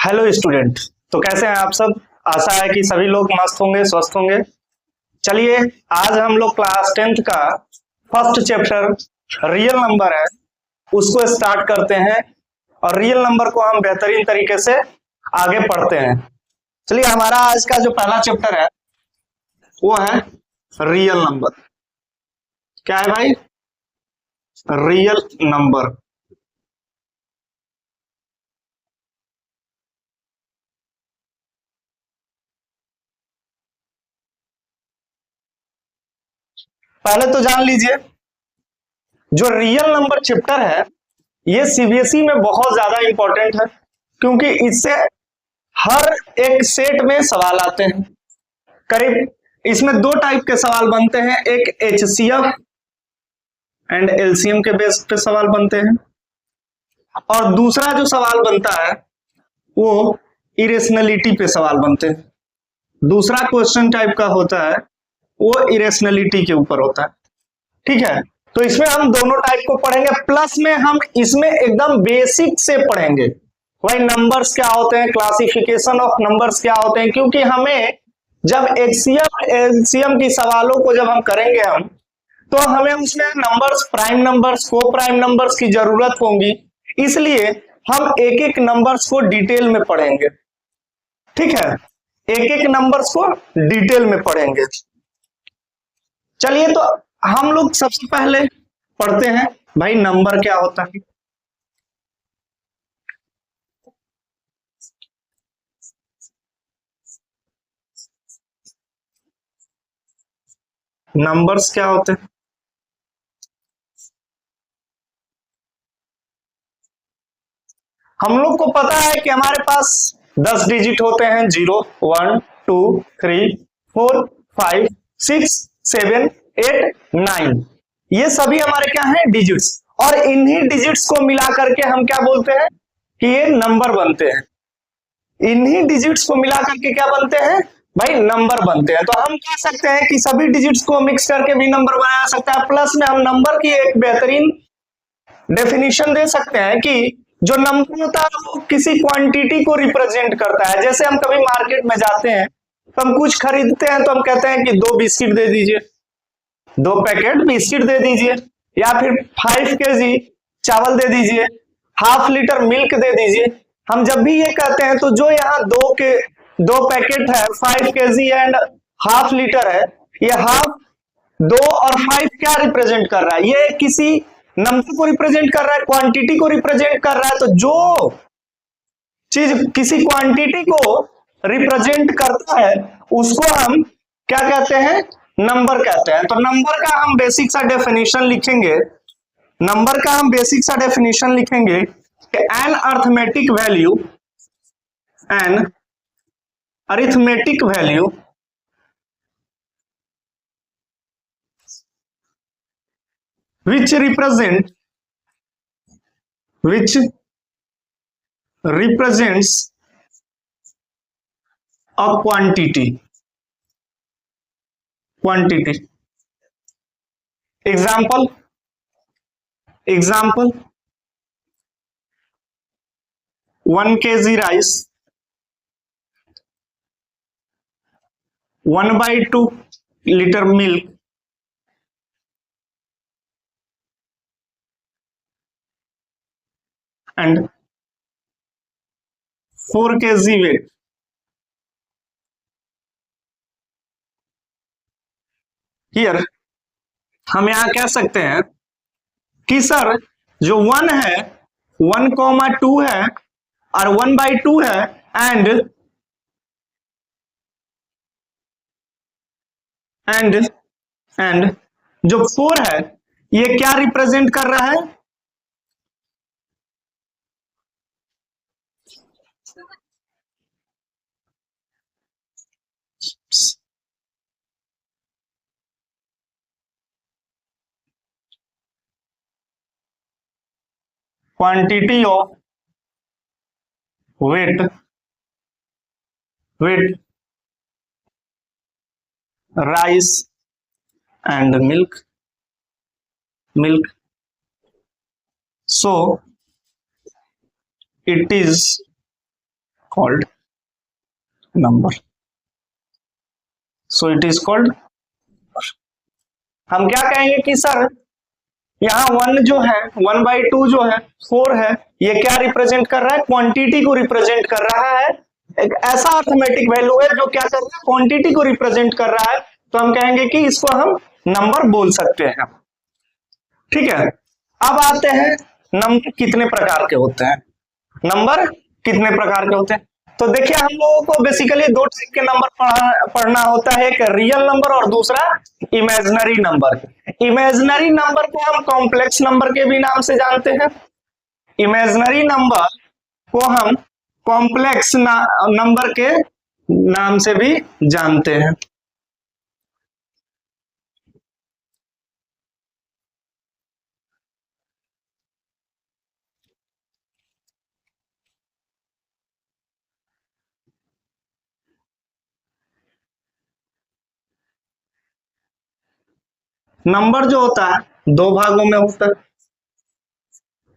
Hello student. तो कैसे हैं आप सब। आशा है कि सभी लोग मस्त होंगे, स्वस्थ होंगे। चलिए, आज हम लोग क्लास 10th का फर्स्ट चैप्टर रियल नंबर है उसको स्टार्ट करते हैं और रियल नंबर को हम बेहतरीन तरीके से आगे पढ़ते हैं। चलिए, हमारा आज का जो पहला चैप्टर है वो है रियल नंबर। क्या है भाई? Real number. पहले तो जान लीजिए, जो रियल नंबर चैप्टर है ये सीबीएसई में बहुत ज्यादा इंपॉर्टेंट है, क्योंकि इससे हर एक सेट में सवाल आते हैं। करीब इसमें दो टाइप के सवाल बनते हैं, एक एचसीएफ एंड एलसीएम के बेस पे सवाल बनते हैं, और दूसरा जो सवाल बनता है वो इरेशनलिटी पे सवाल बनते हैं। दूसरा क्वेश्चन टाइप का होता है वो इरेशनलिटी के ऊपर होता है। ठीक है, तो इसमें हम दोनों टाइप को पढ़ेंगे, प्लस में हम इसमें एकदम बेसिक से पढ़ेंगे भाई नंबर्स क्या होते हैं, क्लासिफिकेशन ऑफ नंबर्स क्या होते हैं। क्योंकि हमें जब एचसीएफ एलसीएम की सवालों को जब हम करेंगे तो हमें उसमें numbers, prime numbers, coprime numbers की जरूरत होगी, इसलिए हम एक एक नंबर्स को डिटेल में पढ़ेंगे। ठीक है, एक एक नंबर्स को डिटेल में पढ़ेंगे। चलिए, तो हम लोग सबसे पहले पढ़ते हैं भाई नंबर क्या होता है। नंबर्स क्या होते हैं? हम लोग को पता है कि हमारे पास 10 डिजिट होते हैं, 0, 1, 2, 3, 4, 5, 6, 7, 8, 9। ये सभी हमारे क्या हैं? डिजिट्स। और इन्हीं डिजिट्स को मिला करके हम क्या बोलते हैं कि ये नंबर बनते हैं। इन्हीं डिजिट्स को मिला करके क्या बनते हैं भाई? नंबर बनते हैं। तो हम कह सकते हैं कि सभी डिजिट्स को मिक्स करके भी नंबर बनाया जा सकता है। प्लस में हम नंबर की एक बेहतरीन डेफिनेशन दे सकते हैं कि जो नंबर होता है वो किसी क्वांटिटी को रिप्रेजेंट करता है। जैसे हम कभी मार्केट में जाते हैं तो हम कुछ खरीदते हैं तो हम कहते हैं कि 2 बिस्किट दे दीजिए, 2 पैकेट बिस्किट दे दीजिए, या फिर 5 केजी चावल दे दीजिए, हाफ लीटर मिल्क दे दीजिए। हम जब भी ये कहते हैं तो जो यहाँ 2 पैकेट है, 5 केजी एंड हाफ लीटर है, ये हाफ, 2 और 5 क्या रिप्रेजेंट कर रहा है? ये किसी नंबर को रिप्रेजेंट कर रहा है, क्वांटिटी को रिप्रेजेंट कर रहा है। तो जो चीज किसी क्वांटिटी को रिप्रेजेंट करता है उसको हम क्या कहते हैं? नंबर कहते हैं। तो नंबर का हम बेसिक सा डेफिनेशन लिखेंगे। नंबर का हम बेसिक सा डेफिनेशन लिखेंगे कि an arithmetic value, an arithmetic value which represents a quantity. Example 1 kg rice, 1/2 liter milk, and 4 kg weight। Here हम यहां कह सकते हैं कि सर जो 1 है, 1,2 है और 1/2 है, एंड एंड एंड जो 4 है ये क्या रिप्रेजेंट कर रहा है? Quantity of weight rice and milk. So it is called number, so it is called. हम क्या कहेंगे कि सर यहाँ 1 जो है 1/2 जो है 4 है, ये क्या रिप्रेजेंट कर रहा है? क्वांटिटी को रिप्रेजेंट कर रहा है। एक ऐसा अर्थमेटिक वैल्यू है जो क्या कर रहा है? क्वांटिटी को रिप्रेजेंट कर रहा है। तो हम कहेंगे कि इसको हम नंबर बोल सकते हैं। ठीक है, अब आते हैं नंबर कितने प्रकार के होते हैं। नंबर कितने प्रकार के होते हैं? तो देखिए हम लोगों को बेसिकली दो टाइप के नंबर पढ़ना होता है, एक रियल नंबर और दूसरा इमेजिनरी नंबर। इमेजिनरी नंबर को हम कॉम्प्लेक्स नंबर के भी नाम से जानते हैं। इमेजिनरी नंबर को हम कॉम्प्लेक्स नंबर के नाम से भी जानते हैं। नंबर जो होता है दो भागों में होता है,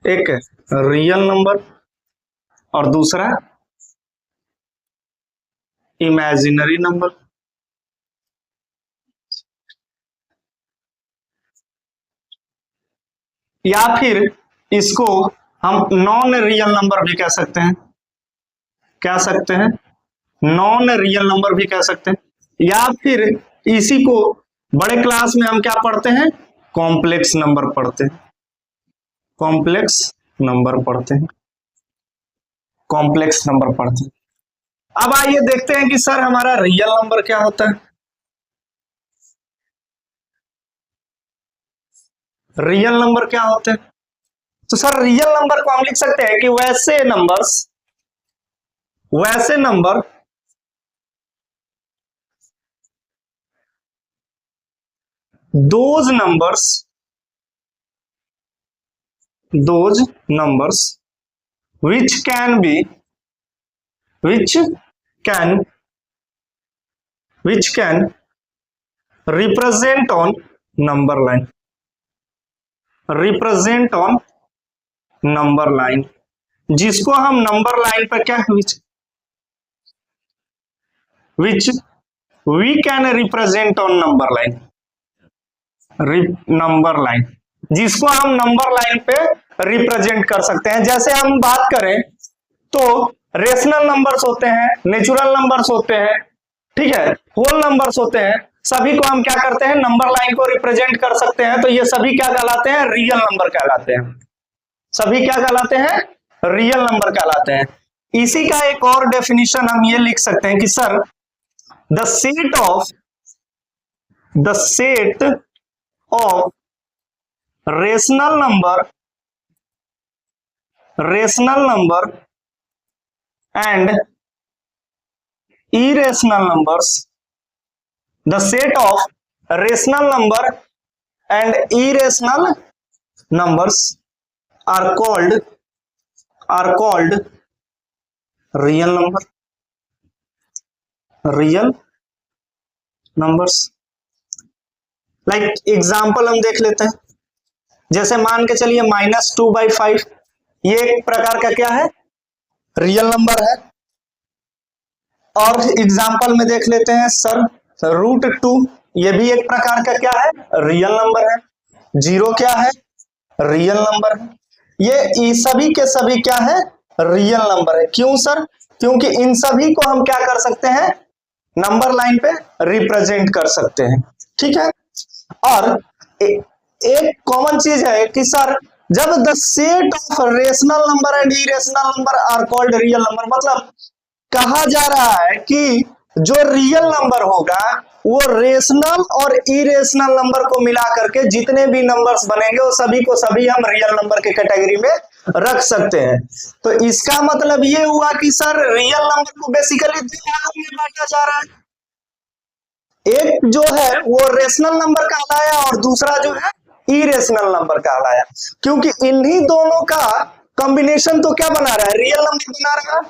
एक रियल नंबर और दूसरा इमेजिनरी नंबर। या फिर इसको हम नॉन रियल नंबर भी कह सकते हैं। कह सकते हैं नॉन रियल नंबर भी कह सकते हैं। या फिर इसी को बड़े क्लास में हम क्या पढ़ते हैं? कॉम्प्लेक्स नंबर पढ़ते हैं। कॉम्प्लेक्स नंबर पढ़ते हैं। कॉम्प्लेक्स नंबर पढ़ते हैं। अब आइए देखते हैं कि सर हमारा रियल नंबर क्या होता है। रियल नंबर क्या होते हैं? तो सर रियल नंबर को हम लिख सकते हैं कि वैसे number those numbers which can represent on number line, जिसको हम नंबर लाइन पर क्या which we can represent on number line, जिसको हम नंबर लाइन पे रिप्रेजेंट कर सकते हैं। जैसे हम बात करें तो रेशनल नंबर्स होते हैं, नेचुरल नंबर्स होते हैं, ठीक है, होल नंबर्स होते हैं, सभी को हम क्या करते हैं? नंबर लाइन को रिप्रेजेंट कर सकते हैं। तो ये सभी क्या कहलाते हैं? रियल नंबर कहलाते हैं। सभी क्या कहलाते हैं? रियल नंबर कहलाते हैं। इसी का एक और डेफिनेशन हम ये लिख सकते हैं कि sir the set of rational number and irrational numbers, the set of rational number and irrational numbers are called real numbers। Like example हम देख लेते हैं। जैसे मान के चलिए -2/5, ये एक प्रकार का क्या है? रियल नंबर है। और एग्जाम्पल में देख लेते हैं सर √2, ये भी एक प्रकार का क्या है? रियल नंबर है। 0 क्या है? रियल नंबर है। ये सभी के सभी क्या है? रियल नंबर है। क्यों सर? क्योंकि इन सभी को हम क्या कर सकते हैं? नंबर लाइन पे रिप्रेजेंट कर सकते हैं। ठीक है। और एक कॉमन चीज है कि सर जब the set of rational number and irrational number are called real number, मतलब कहा जा रहा है कि जो रियल नंबर होगा वो रेशनल और इरेशनल नंबर को मिला करके जितने भी नंबर्स बनेंगे वो सभी को सभी हम रियल नंबर के कैटेगरी में रख सकते हैं। तो इसका मतलब ये हुआ कि सर रियल नंबर को बेसिकली दो भागों में बांटा जा रहा है। एक जो है वो रेशनल नंबर कहलाया और दूसरा जो है इरेशनल नंबर कहलाया। क्योंकि इन्हीं दोनों का कॉम्बिनेशन तो क्या बना रहा है? रियल नंबर बना रहा है।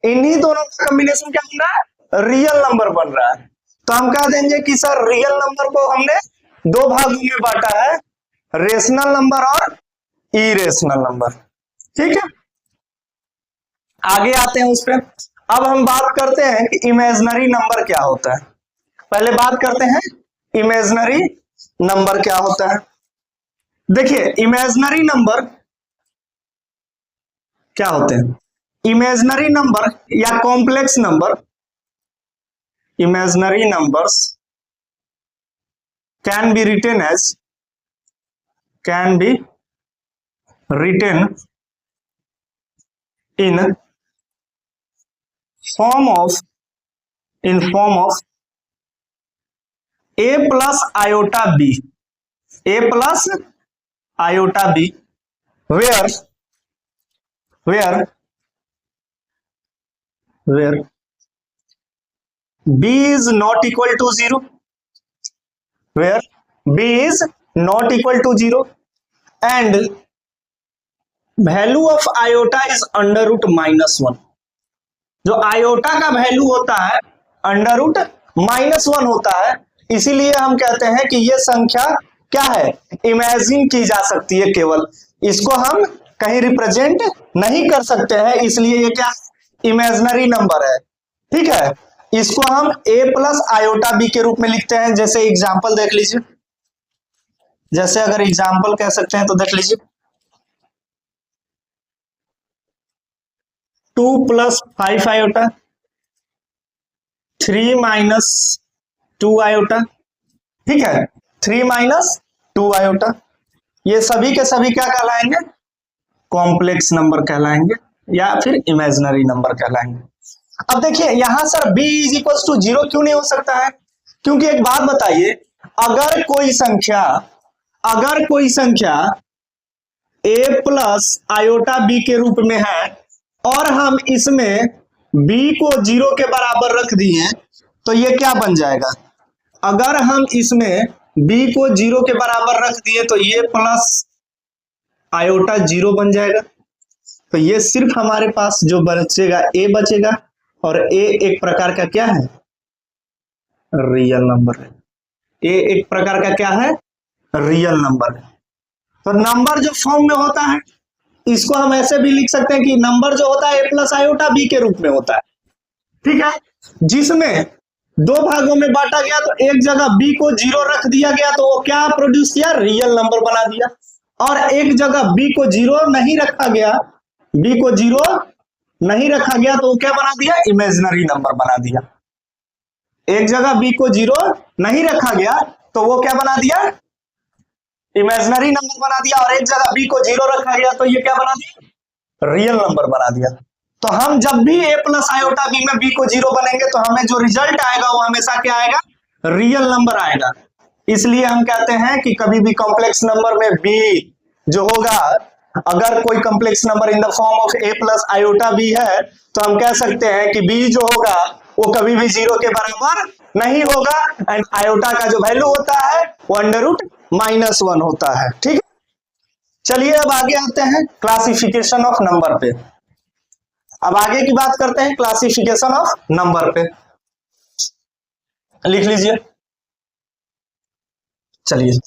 इन्हीं दोनों का कॉम्बिनेशन क्या बन रहा है? रियल नंबर बन रहा है। तो हम कह देंगे कि सर रियल नंबर को हमने दो भागों में बांटा है, रेशनल नंबर और इरेशनल नंबर। ठीक है, आगे आते हैं उस पर। अब हम बात करते हैं कि इमेजिनरी नंबर क्या होता है। पहले बात करते हैं इमेजिनरी नंबर क्या होता है। देखिए इमेजिनरी नंबर क्या होते हैं। इमेजिनरी नंबर या complex number, imaginary numbers can be written as, can be written in form of, in form of a plus iota b, a plus iota b, where where b is not equal to 0, where b is not equal to 0 and value of iota is under root -1। जो iota का value होता है under root -1 होता है, इसीलिए हम कहते हैं कि यह संख्या क्या है, इमेजिन की जा सकती है, केवल इसको हम कहीं रिप्रेजेंट नहीं कर सकते हैं, इसलिए ये क्या इमेजिनरी नंबर है। ठीक है, इसको हम a प्लस आयोटा बी के रूप में लिखते हैं। जैसे एग्जाम्पल देख लीजिए, जैसे अगर एग्जाम्पल कह सकते हैं तो देख लीजिए 2 + 5 आयोटा, 3 - 2 आयोटा। ठीक है, 3 - 2 आयोटा, ये सभी के सभी क्या कहलाएंगे, कॉम्प्लेक्स नंबर कहलाएंगे या फिर इमेजिनरी नंबर कहलाएंगे। अब देखिए यहां सर b = 0 क्यों नहीं हो सकता है, क्योंकि एक बात बताइए, अगर कोई संख्या a प्लस आयोटा b के रूप में है और हम इसमें b को 0 के बराबर रख दिए तो ये क्या बन जाएगा, अगर हम इसमें b को 0 के बराबर रख दिए तो ये प्लस आयोटा 0 बन जाएगा। तो ये सिर्फ हमारे पास जो बचेगा a बचेगा, और a एक प्रकार का क्या है, रियल नंबर है। a एक प्रकार का क्या है, रियल नंबर है। तो नंबर जो फॉर्म में होता है इसको हम ऐसे भी लिख सकते हैं कि नंबर जो होता है a प्लस आयोटा b के रूप में होता है। ठीक है, जिसमें दो भागों में बांटा गया तो एक जगह b को 0 रख दिया गया तो वो क्या प्रोड्यूस किया, रियल नंबर बना दिया, और एक जगह b को 0 नहीं रखा गया, b को 0 नहीं रखा गया तो वो क्या बना दिया, इमेजिनरी नंबर बना दिया। एक जगह b को 0 नहीं रखा गया तो वो क्या बना दिया, इमेजिनरी नंबर बना दिया, और एक जगह b को 0 रखा गया तो ये क्या बना दिया, रियल नंबर बना दिया। तो हम जब भी a प्लस आयोटा b में b को 0 बनेंगे तो हमें जो रिजल्ट आएगा वो हमेशा क्या आएगा, रियल नंबर आएगा। इसलिए हम कहते हैं कि कभी भी कॉम्प्लेक्स नंबर में b जो होगा, अगर कोई complex number in the form of a plus iota b है तो हम कह सकते हैं कि b जो होगा वो कभी भी 0 के बराबर नहीं होगा, एंड आयोटा का जो वैल्यू होता है वो अंडर रूट -1 होता है। ठीक है, चलिए अब आगे आते हैं क्लासिफिकेशन ऑफ नंबर पे। अब आगे की बात करते हैं क्लासिफिकेशन ऑफ नंबर पे, लिख लीजिए। चलिए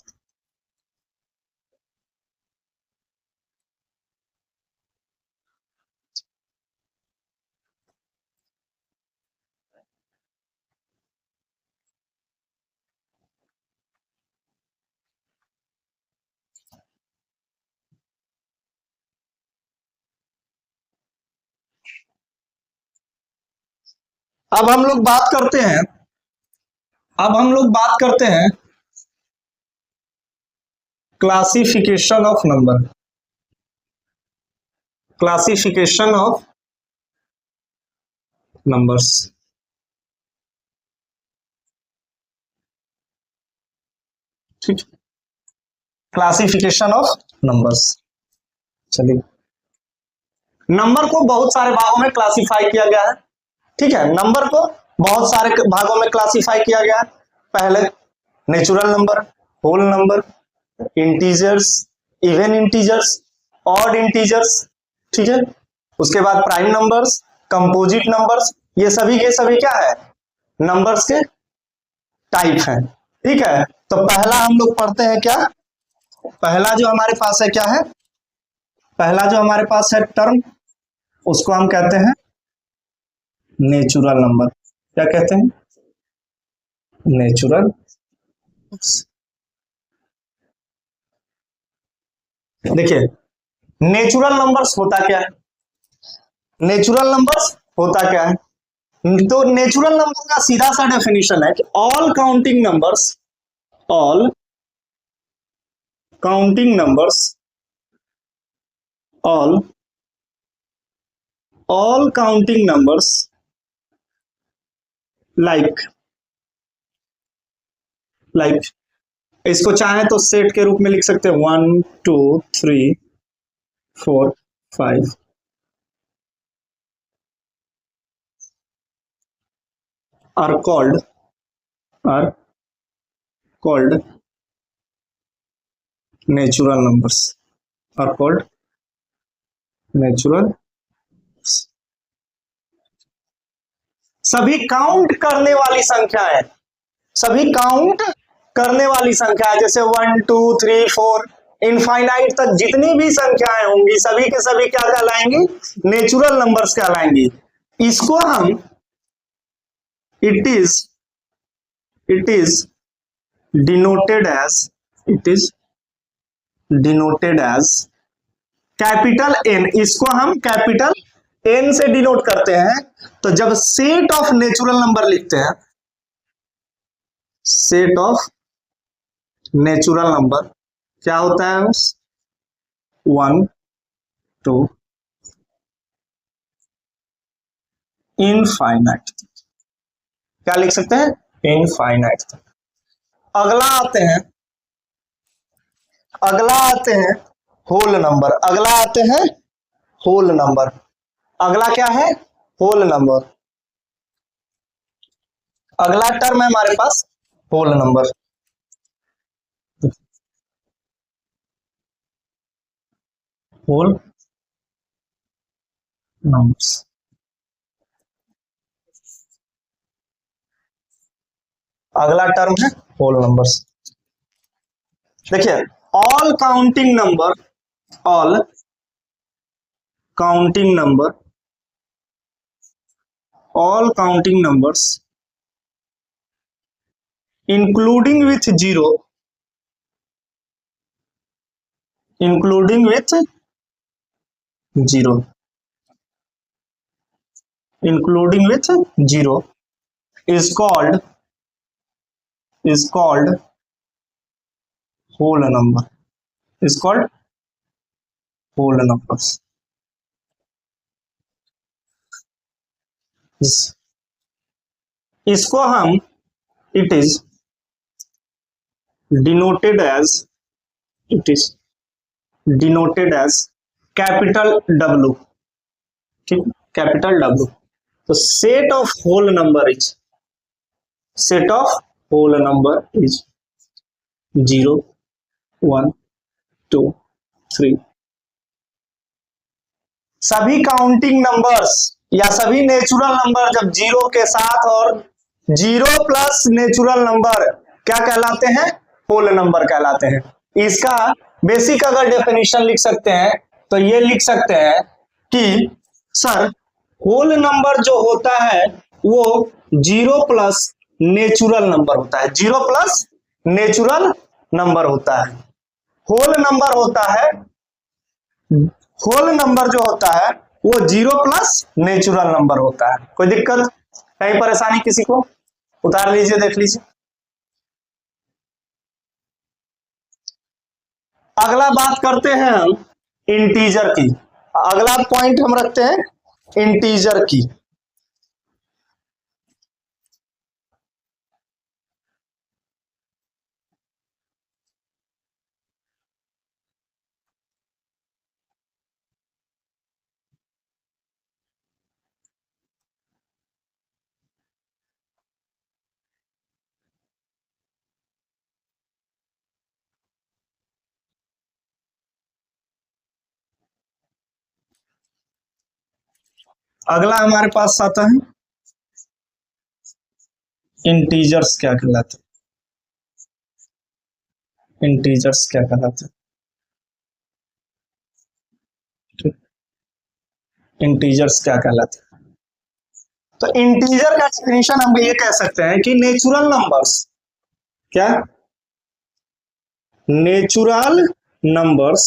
अब हम लोग बात करते हैं classification of number, classification of numbers. ठीक, क्लासिफिकेशन ऑफ नंबर्स। चलिए, नंबर को बहुत सारे भागों में क्लासिफाई किया गया है। ठीक है, नंबर को बहुत सारे भागों में क्लासिफाई किया गया है। पहले natural number, whole number, integers, even integers, odd integers. ठीक है, उसके बाद प्राइम नंबर्स, कंपोजिट नंबर्स, ये सभी के सभी क्या है, नंबर्स के टाइप हैं। ठीक है, तो पहला हम लोग पढ़ते हैं क्या, पहला जो हमारे पास है क्या है, पहला जो हमारे पास है टर्म, उसको हम कहते हैं नेचुरल नंबर क्या कहते हैं? नेचुरल। देखिए नेचुरल नंबर्स होता क्या है? नेचुरल नंबर्स होता क्या है? तो नेचुरल नंबर का सीधा सा डेफिनेशन है कि all counting numbers all all counting numbers like like इसको चाहे तो सेट के रूप में लिख सकते हैं, 1 2 3 4 5 are are called natural numbers, are called natural। सभी काउंट करने वाली संख्याएं, सभी काउंट करने वाली संख्याएं जैसे 1 2 3 4 इनफाइनाइट तक जितनी भी संख्याएं होंगी सभी के सभी क्या कहलाएंगी? नेचुरल नंबर्स कहलाएंगी। इसको हम it is denoted as it is denoted as capital N. इसको हम कैपिटल एन से डिनोट करते हैं। तो जब सेट ऑफ नेचुरल नंबर लिखते हैं, सेट ऑफ नेचुरल नंबर क्या होता है? 1 2 इनफाइनाइट। क्या लिख सकते हैं? इनफाइनाइट। अगला आते हैं होल नंबर। होल नंबर अगला क्या है? Whole number. अगला टर्म है हमारे पास होल नंबर। Whole numbers. अगला टर्म है होल नंबर्स। देखिए all counting number all counting number all counting numbers including with zero including with zero including with zero is called whole number, is called whole numbers। इसको हम it is denoted as capital W। ठीक, capital W। तो set of whole number is 0 1 2 3। सभी counting numbers या सभी natural number जब zero के साथ और 0 प्लस नेचुरल नंबर क्या कहलाते हैं? होल नंबर कहलाते हैं। इसका बेसिक अगर डेफिनेशन लिख सकते हैं तो ये लिख सकते हैं कि सर होल नंबर जो होता है वो 0 प्लस नेचुरल नंबर होता है। 0 प्लस नेचुरल नंबर होता है। होल नंबर जो होता है वो 0 प्लस नेचुरल नंबर होता है। कोई दिक्कत, कहीं परेशानी किसी को? उतार लीजिए, देख लीजिए। अगला बात करते हैं हम इंटीजर की। अगला पॉइंट हम रखते हैं इंटीजर की। अगला हमारे पास आता है इंटीजर्स क्या कहलाते हैं? इंटीजर्स क्या कहलाते हैं? इंटीजर्स क्या कहलाते हैं? तो इंटीजर का डेफिनेशन हम ये कह सकते हैं कि नेचुरल नंबर्स, क्या, natural numbers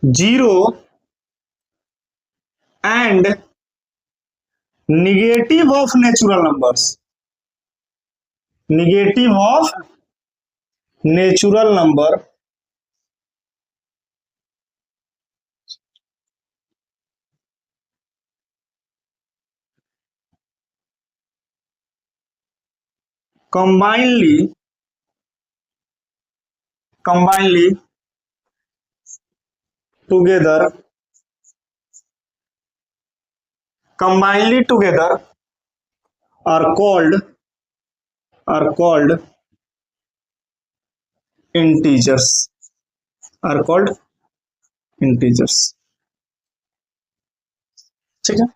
zero and negative of natural numbers, negative of natural number combinedly together are called integers, are called integers। ठीक है,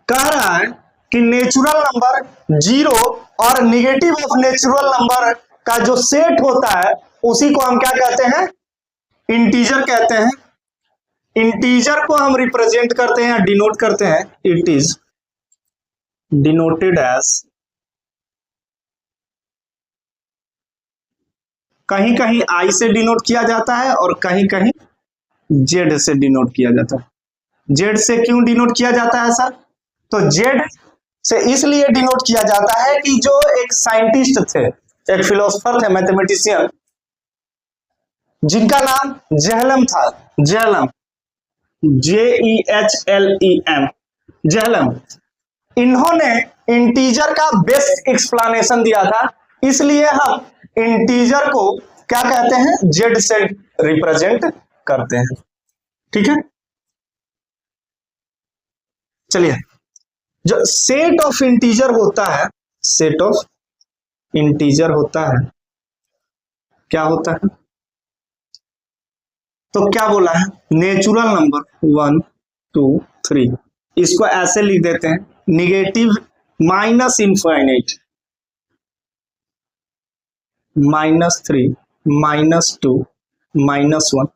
कह रहा है कि नेचुरल नंबर जीरो और निगेटिव ऑफ नेचुरल नंबर का जो सेट होता है उसी को हम क्या कहते हैं, इंटीजर कहते हैं। इंटीजर को हम रिप्रेजेंट करते हैं, डिनोट करते हैं, इट इज डिनोटेड एज, कहीं कहीं आई से डिनोट किया जाता है और कहीं कहीं जेड से डिनोट किया जाता है। जेड से क्यों डिनोट किया जाता है सर? तो जेड से इसलिए डिनोट किया जाता है कि जो एक साइंटिस्ट थे, एक फिलोसोफर थे, मैथमेटिशियन, जिनका नाम जेहलम था, जेहलम, JEHLEM, जेहलम, इन्होंने इंटीजर का बेस्ट एक्सप्लेनेशन दिया था, इसलिए हम इंटीजर को क्या कहते हैं, जेड से रिप्रेजेंट करते हैं। ठीक है, चलिए, जो सेट ऑफ इंटीजर होता है, सेट ऑफ इंटीजर होता है, क्या होता है, तो क्या बोला है, नेचुरल नंबर 1 2 3, इसको ऐसे लिख देते हैं, negative minus infinite, -3 -2 -1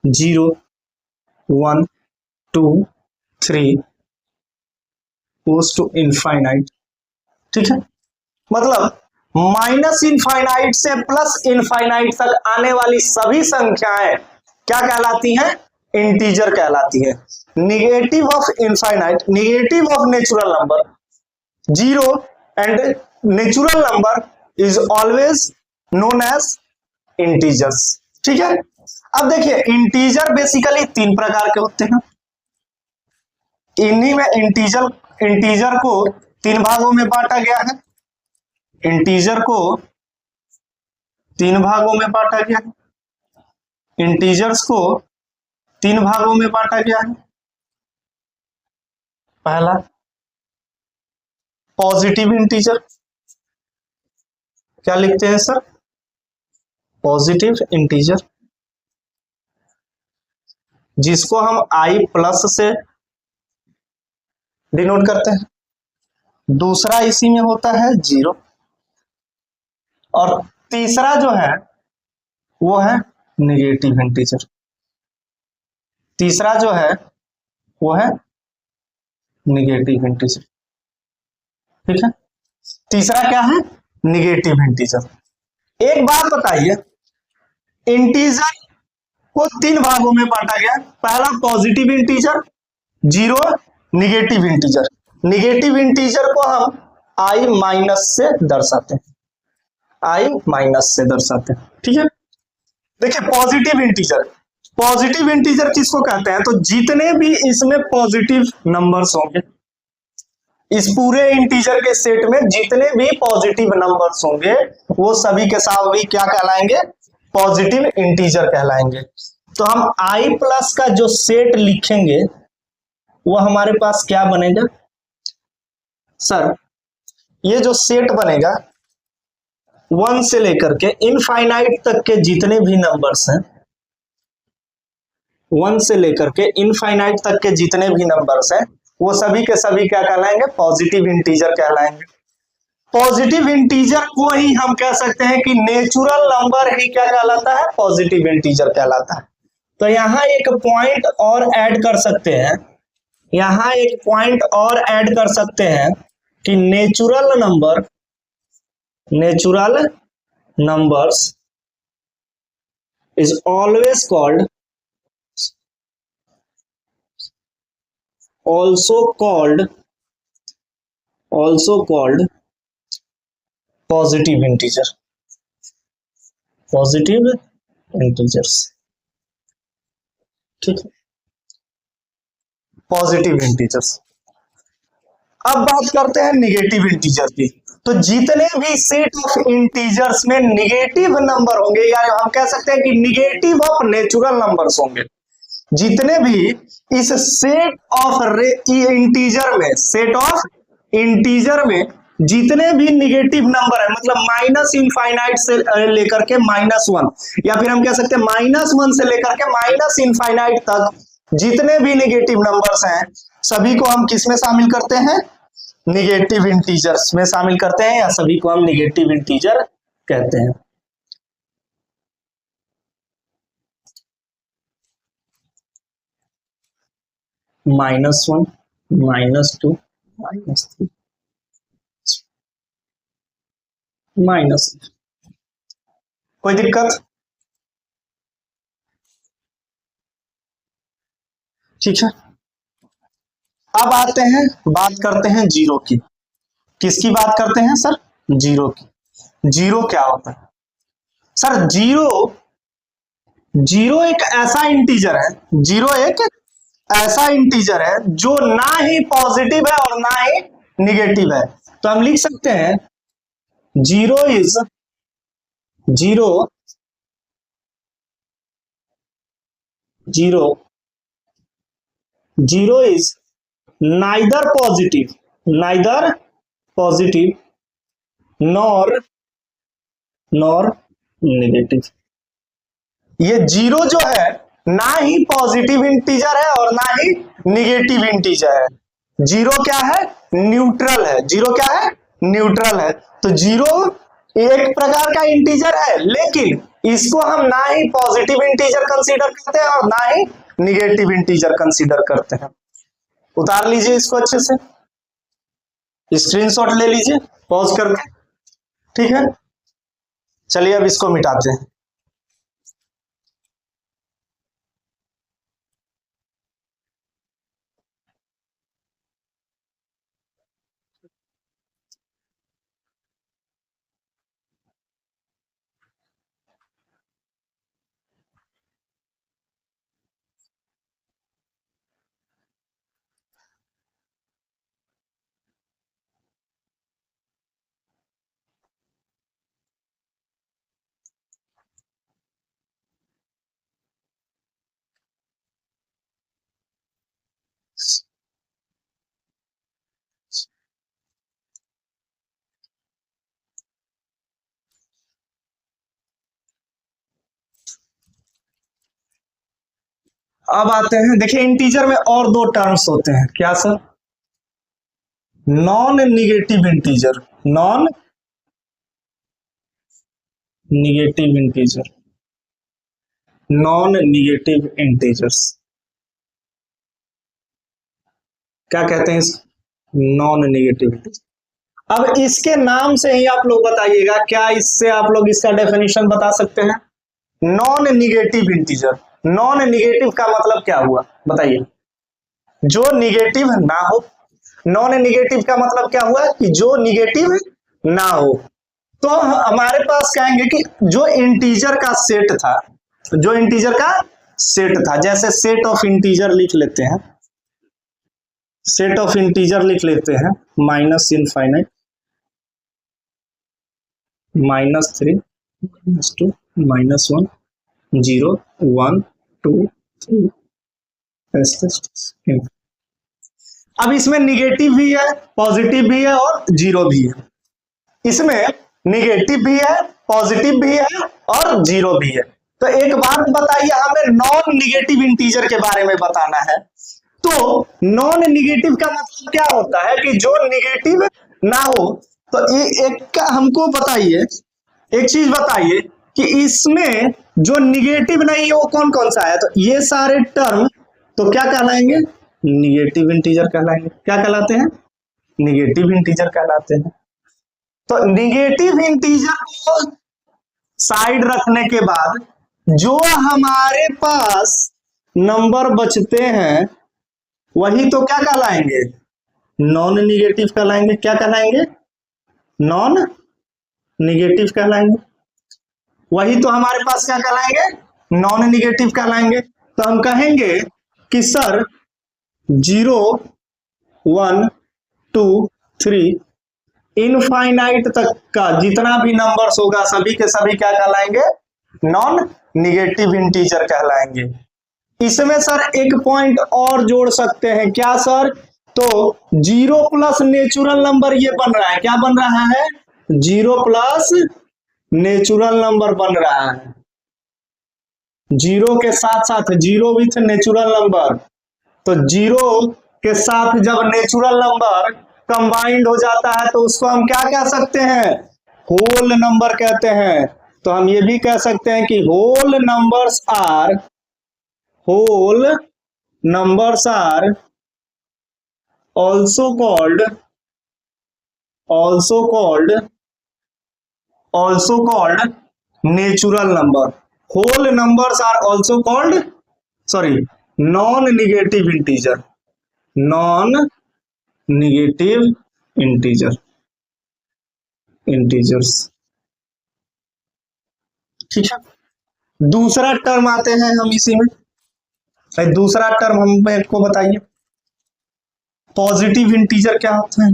0 1 2 3 goes to infinite. ठीक है, मतलब माइनस इनफाइनाइट से प्लस इनफाइनाइट तक आने वाली सभी संख्याएं क्या कहलाती हैं, इंटीजर कहलाती है। Negative of infinite, negative of natural number zero and natural number is always known as integers. ठीक है, अब देखिए इंटीजर बेसिकली 3 प्रकार के होते हैं, इन्हीं में इंटीजर को 3 भागों में बांटा गया है, इंटीजर को 3 भागों में बांटा गया है, इंटीजर्स को 3 भागों में बांटा गया है। पहला पॉजिटिव इंटीजर, क्या लिखते हैं सर, पॉजिटिव इंटीजर, जिसको हम आई प्लस से डिनोट करते हैं। दूसरा इसी में होता है 0, और तीसरा जो है वो है नेगेटिव इंटीजर, तीसरा जो है वो है नेगेटिव इंटीजर। ठीक है, तीसरा क्या है, नेगेटिव इंटीजर। एक बात बताइए, इंटीजर को 3 भागों में बांटा गया, पहला positive integer, 0 negative integer, negative integer को हम आई माइनस से दर्शाते हैं, आई माइनस से दर्शाते हैं। ठीक है, देखिए पॉजिटिव इंटीजर, पॉजिटिव इंटीजर किसको कहते हैं, तो जितने भी इसमें पॉजिटिव नंबर्स होंगे, इस पूरे इंटीजर के सेट में जितने भी पॉजिटिव नंबर्स होंगे वो सभी के सभी क्या कहलाएंगे, पॉजिटिव इंटीजर कहलाएंगे। तो हम आई प्लस का जो सेट लिखेंगे वो हमारे पास क्या बनेगा सर, ये जो सेट बनेगा 1 से लेकर के इनफाइनाइट तक के जितने भी नंबर्स हैं, 1 से लेकर के इनफाइनाइट तक के जितने भी नंबर्स हैं वो सभी के सभी क्या कहलाएंगे, पॉजिटिव इंटीजर कहलाएंगे। पॉजिटिव इंटीजर को ही हम कह सकते हैं कि नेचुरल नंबर ही क्या कहलाता है, पॉजिटिव इंटीजर कहलाता है। तो यहां एक पॉइंट और ऐड कर सकते हैं, यहां एक पॉइंट और ऐड कर सकते हैं कि natural numbers is always called also called positive integers, ठीक है, पॉजिटिव इंटीजर्स। अब बात करते हैं निगेटिव इंटीजर की। तो जितने भी सेट ऑफ इंटीजर्स में निगेटिव नंबर होंगे, या हम कह सकते हैं कि निगेटिव ऑफ नेचुरल नंबर्स होंगे, जितने भी इस सेट ऑफ इंटीजर में जितने भी निगेटिव नंबर है, मतलब माइनस इनफाइनाइट से लेकर के -1, या फिर हम कह सकते हैं -1 से लेकर के माइनस इनफाइनाइट तक जितने भी निगेटिव नंबर्स हैं, सभी को हम किस में शामिल करते हैं? निगेटिव इंटीजर्स में शामिल करते हैं, या सभी को हम निगेटिव इंटीजर कहते हैं। -1, -2, -3, -, कोई दिक्कत? ठीक है। अब आते हैं, बात करते हैं जीरो की। किसकी बात करते हैं सर? जीरो की। जीरो क्या होता है सर? जीरो एक ऐसा इंटीजर है, जीरो एक ऐसा इंटीजर है जो ना ही पॉजिटिव है और ना ही निगेटिव है। तो हम लिख सकते हैं zero is neither positive nor negative. ये जीरो जो है ना ही पॉजिटिव इंटीजर है और ना ही निगेटिव इंटीजर है। जीरो क्या है? न्यूट्रल है। जीरो क्या है? न्यूट्रल है। तो जीरो एक प्रकार का इंटीजर है, लेकिन इसको हम ना ही पॉजिटिव इंटीजर कंसीडर करते हैं और ना ही निगेटिव इंटीजर कंसीडर करते हैं। उतार लीजिए इसको, अच्छे से स्क्रीनशॉट ले लीजिए पॉज करके, ठीक है। चलिए अब इसको मिटाते हैं। अब आते हैं, देखिए इंटीजर में और दो टर्म्स होते हैं। क्या sir? Non negative integer, non negative integers. क्या कहते हैं? Non negative integer. अब इसके नाम से ही आप लोग बताइएगा, क्या इससे आप लोग इसका डेफिनेशन बता सकते हैं? Non negative integer, non negative का मतलब क्या हुआ बताइए? जो निगेटिव ना हो। नॉन निगेटिव का मतलब क्या हुआ? कि जो निगेटिव ना हो। तो हमारे पास कहेंगे कि जो इंटीजर का सेट था, जैसे सेट ऑफ इंटीजर लिख लेते हैं, माइनस इनफाइनाइट, -3, -2, -1, 0, 1, 2, 3। अब इसमें निगेटिव भी है, पॉजिटिव भी है और जीरो भी है। इसमें निगेटिव भी है, पॉजिटिव भी है और जीरो भी है। तो एक बात बताइए, हमें नॉन निगेटिव इंटीजर के बारे में बताना है। तो नॉन निगेटिव का मतलब क्या होता है? कि जो निगेटिव ना हो। तो एक का हमको बताइए, एक चीज बताइए कि इसमें जो निगेटिव नहीं है वो कौन कौन सा है, तो ये सारे टर्म तो क्या कहलाएंगे, निगेटिव इंटीजर कहलाएंगे। क्या कहलाते हैं, निगेटिव इंटीजर कहलाते हैं। तो निगेटिव इंटीजर को साइड रखने के बाद जो हमारे पास नंबर बचते हैं वही तो क्या कहलाएंगे, नॉन निगेटिव कहलाएंगे। क्या कहलाएंगे, नॉन निगेटिव कहलाएंगे। वही तो हमारे पास क्या कहलाएंगे, नॉन निगेटिव कहलाएंगे। तो हम कहेंगे कि सर 0 1 2 3 इनफाइनाइट तक का जितना भी नंबर्स होगा सभी के सभी क्या कहलाएंगे, नॉन निगेटिव इंटीजर कहलाएंगे। इसमें सर एक पॉइंट और जोड़ सकते हैं, क्या सर, तो 0 प्लस नेचुरल नंबर ये बन रहा है, क्या बन रहा है, 0 प्लस नेचुरल नंबर बन रहा है। 0 के साथ साथ 0 विथ नेचुरल नंबर, तो 0 के साथ जब नेचुरल नंबर कंबाइंड हो जाता है तो उसको हम क्या कह सकते हैं, होल नंबर कहते हैं। तो हम ये भी कह सकते हैं कि whole numbers are also called natural number. Whole numbers are also called non-negative integers। ठीक है। दूसरा टर्म आते हैं हम इसी में, दूसरा टर्म हम को बताइए, पॉजिटिव इंटीजर क्या होता है,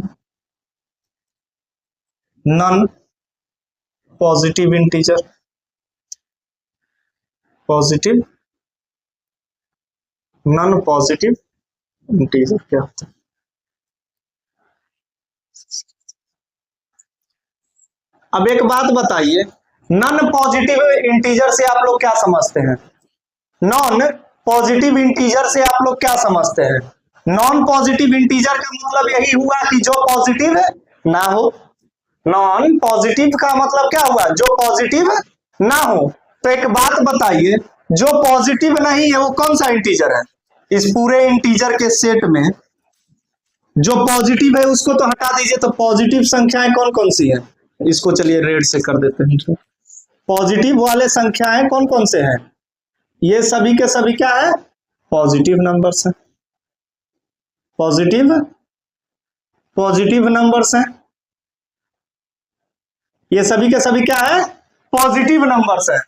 non positive integer. Positive non positive integer क्या होता है। अब एक बात बताइए, नॉन पॉजिटिव इंटीजर से आप लोग क्या समझते हैं, नॉन पॉजिटिव इंटीजर से आप लोग क्या समझते हैं। नॉन पॉजिटिव इंटीजर का मतलब यही हुआ कि जो पॉजिटिव ना हो। नॉन पॉजिटिव का मतलब क्या हुआ, जो पॉजिटिव ना हो। तो एक बात बताइए, जो पॉजिटिव नहीं है वो कौन सा इंटीजर है, इस पूरे इंटीजर के सेट में जो पॉजिटिव है उसको तो हटा दीजिए। तो पॉजिटिव संख्याएं कौन कौन सी है, इसको चलिए रेड से कर देते हैं। पॉजिटिव वाले संख्याएं कौन कौन से हैं, ये सभी के सभी क्या है, पॉजिटिव नंबर्स हैं। पॉजिटिव नंबर्स हैं, ये सभी के सभी क्या है, पॉजिटिव नंबर्स हैं।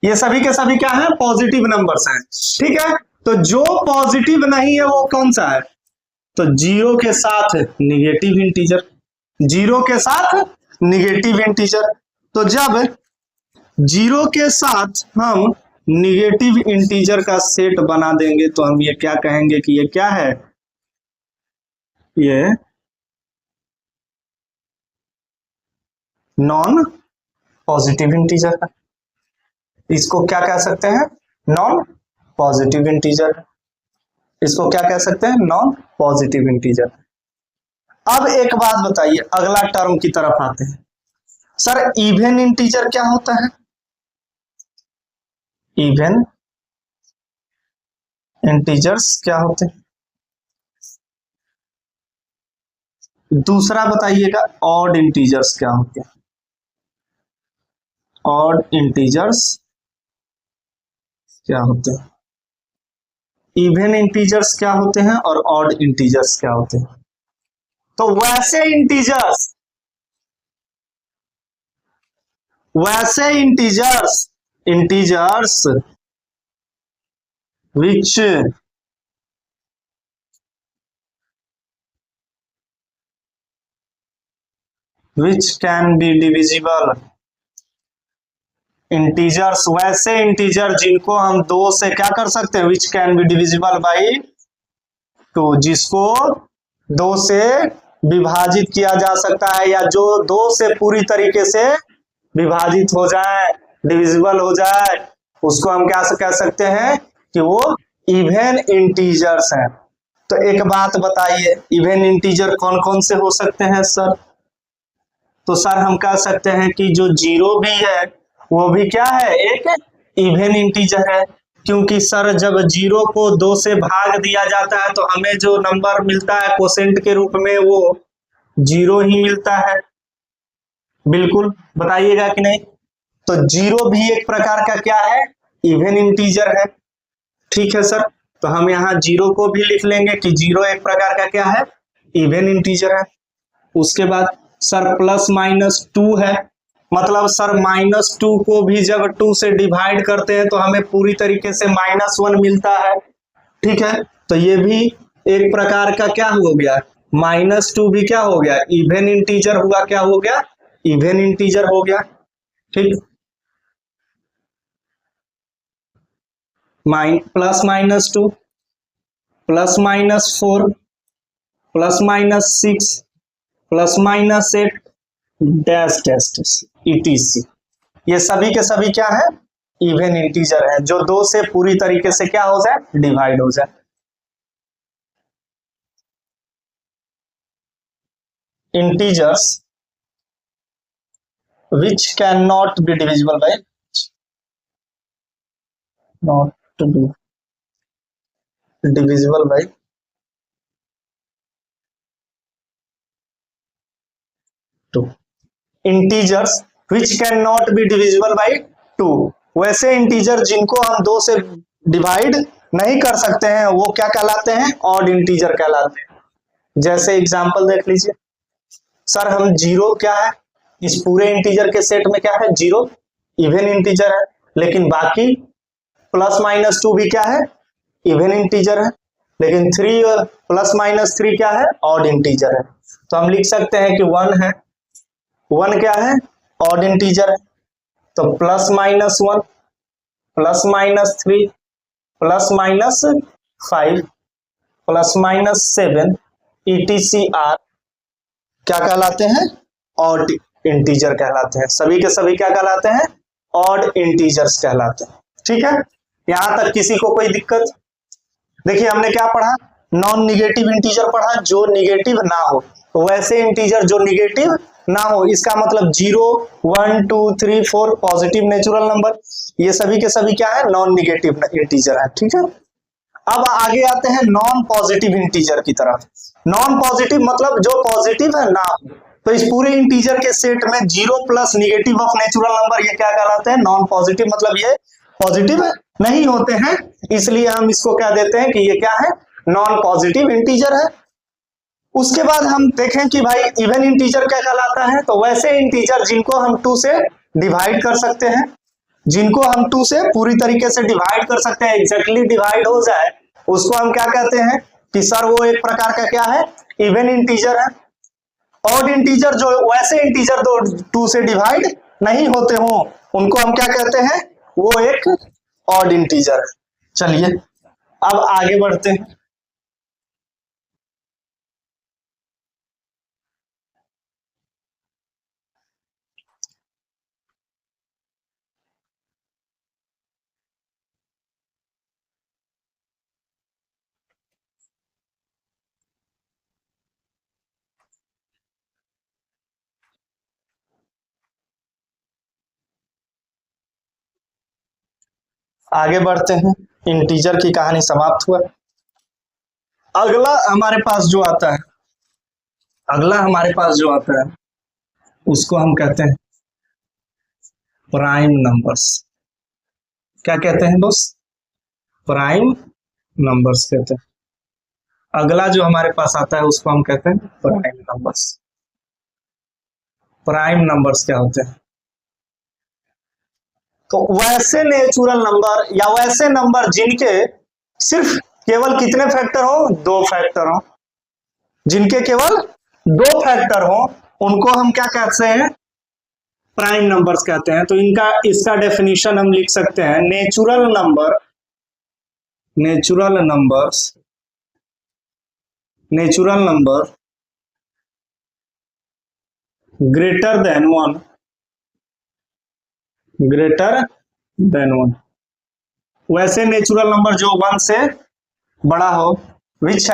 ये सभी के सभी क्या है, पॉजिटिव नंबर्स हैं। ठीक है। तो जो पॉजिटिव नहीं है वो कौन सा है, तो 0 के साथ निगेटिव इंटीजर, 0 के साथ निगेटिव इंटीजर। तो जब 0 के साथ हम निगेटिव इंटीजर का सेट बना देंगे तो हम ये क्या कहेंगे कि ये क्या है, ये नॉन पॉजिटिव इंटीजर है। इसको क्या कह सकते हैं, नॉन पॉजिटिव इंटीजर। इसको क्या कह सकते हैं, नॉन पॉजिटिव इंटीजर। अब एक बात बताइए, अगला टर्म की तरफ आते हैं। सर इवन इंटीजर क्या होता है, इवन इंटीजर्स क्या होते हैं। दूसरा बताइएगा, ऑड इंटीजर्स क्या होते हैं, ऑड इंटीजर्स क्या होते हैं। इवन इंटीजर्स क्या होते हैं और ऑड इंटीजर्स क्या होते हैं। तो वैसे integers which can be divisible, integers वैसे इंटीजर जिनको हम 2 से क्या कर सकते हैं, which can be divisible by 2, जिसको 2 से विभाजित किया जा सकता है, या जो 2 से पूरी तरीके से विभाजित हो जाए, डिविजिबल हो जाए, उसको हम क्या कह सकते हैं कि वो इवन इंटीजर्स हैं। तो एक बात बताइए, इवन इंटीजर कौन कौन से हो सकते हैं सर, तो सर हम कह सकते हैं कि जो जीरो भी है वो भी क्या है, एक इवन इंटीजर है, क्योंकि सर जब जीरो को 2 से भाग दिया जाता है तो हमें जो नंबर मिलता है कोसेंट के रूप में वो जीरो ही मिलता है। बिल्कुल बताइएगा कि नहीं। तो जीरो भी एक प्रकार का क्या है, इवन इंटीजर है। ठीक है सर, तो हम यहाँ जीरो को भी लिख लेंगे कि जीरो एक प्रकार का क्या है, इवन इंटीजर है। उसके बाद सर प्लस माइनस 2 है, मतलब सर -2 को भी जब 2 से डिवाइड करते हैं तो हमें पूरी तरीके से -1 मिलता है। ठीक है, तो ये भी एक प्रकार का क्या हो गया, -2 भी क्या हो गया, इवन इंटीजर हुआ, क्या हो गया, इवन इंटीजर हो गया। ठीक, plus -2 plus -4 plus -6 plus -8 dash dash dash ETC, ये सभी के सभी क्या है, इवन इंटीजर है, जो 2 से पूरी तरीके से क्या हो जाए, डिवाइड हो जाए। Integers which cannot be divisible by not to be divisible by 2, integers which cannot be divisible by 2, वैसे इंटीजर जिनको हम 2 से डिवाइड नहीं कर सकते हैं वो क्या कहलाते हैं, ऑड इंटीजर कहलाते हैं। जैसे एग्जांपल देख लीजिए सर, हम जीरो क्या है, इस पूरे इंटीजर के सेट में क्या है, जीरो इवन इंटीजर है, लेकिन बाकी प्लस -2 भी क्या है, इवन इंटीजर है, लेकिन 3 प्लस -3 क्या है, ऑड इंटीजर है। तो हम लिख सकते हैं कि 1 है, 1 क्या है, ऑड इंटीजर है, तो plus -1 plus -3 plus -5 plus -7 ETCR क्या कहलाते हैं, ऑड इंटीजर कहलाते हैं। सभी के सभी क्या कहलाते हैं, ऑड इंटीजर्स कहलाते हैं। ठीक है, यहां तक किसी को कोई दिक्कत। देखिए हमने क्या पढ़ा, नॉन निगेटिव इंटीजर पढ़ा, जो निगेटिव ना हो, वैसे इंटीजर जो निगेटिव ना हो, इसका मतलब 0 1 2 3 4 पॉजिटिव नेचुरल नंबर, ये सभी के सभी क्या है, नॉन निगेटिव इंटीजर है। ठीक है, अब आगे आते हैं नॉन पॉजिटिव इंटीजर की तरफ। नॉन पॉजिटिव मतलब जो पॉजिटिव है ना हो, तो इस पूरे इंटीजर के सेट में 0 plus negative of natural number ये क्या कहलाते हैं, नॉन पॉजिटिव, मतलब ये पॉजिटिव नहीं होते हैं, इसलिए हम इसको क्या देते हैं कि ये क्या है, नॉन पॉजिटिव इंटीजर है। उसके बाद हम देखें कि भाई इवन इंटीजर क्या कहलाता है, तो वैसे इंटीजर जिनको हम 2 से डिवाइड कर सकते हैं, जिनको हम 2 से पूरी तरीके से डिवाइड कर सकते हैं, एग्जैक्टली डिवाइड हो जाए, उसको हम क्या कहते हैं कि सर वो एक प्रकार का क्या है, इवन इंटीजर है। ऑड इंटीजर जो वैसे इंटीजर 2 से डिवाइड नहीं होते हो उनको हम क्या कहते हैं, वो एक ऑड इंटीजर है। चलिए अब आगे बढ़ते हैं। आगे बढ़ते हैं, इंटीजर की कहानी समाप्त हुआ। अगला हमारे पास जो आता है, अगला हमारे पास जो आता है उसको हम कहते हैं प्राइम नंबर्स। क्या कहते हैं दोस्त, प्राइम नंबर्स कहते हैं। अगला जो हमारे पास आता है उसको हम कहते हैं प्राइम नंबर्स। प्राइम नंबर्स क्या होते हैं, तो वैसे नेचुरल नंबर या वैसे नंबर जिनके सिर्फ केवल कितने फैक्टर हो, 2 फैक्टर हो, जिनके केवल 2 फैक्टर हो उनको हम क्या कहते हैं, प्राइम नंबर्स कहते हैं। तो इनका इसका डेफिनेशन हम लिख सकते हैं, natural number, natural numbers, natural number greater than 1, greater than 1, वैसे नेचुरल नंबर जो 1 से बड़ा हो, विच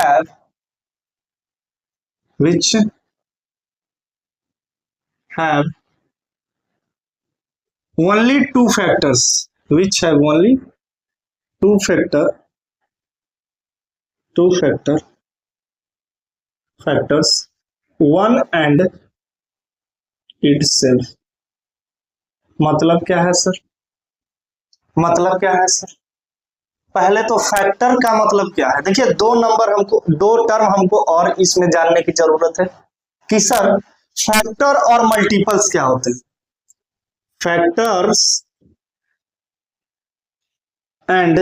have only two factors, which have only two factors, one and itself. मतलब क्या है सर? मतलब क्या है सर? पहले तो फैक्टर का मतलब क्या है, देखिए दो टर्म हमको और इसमें जानने की जरूरत है कि सर फैक्टर और मल्टीपल्स क्या होते हैं। फैक्टर्स एंड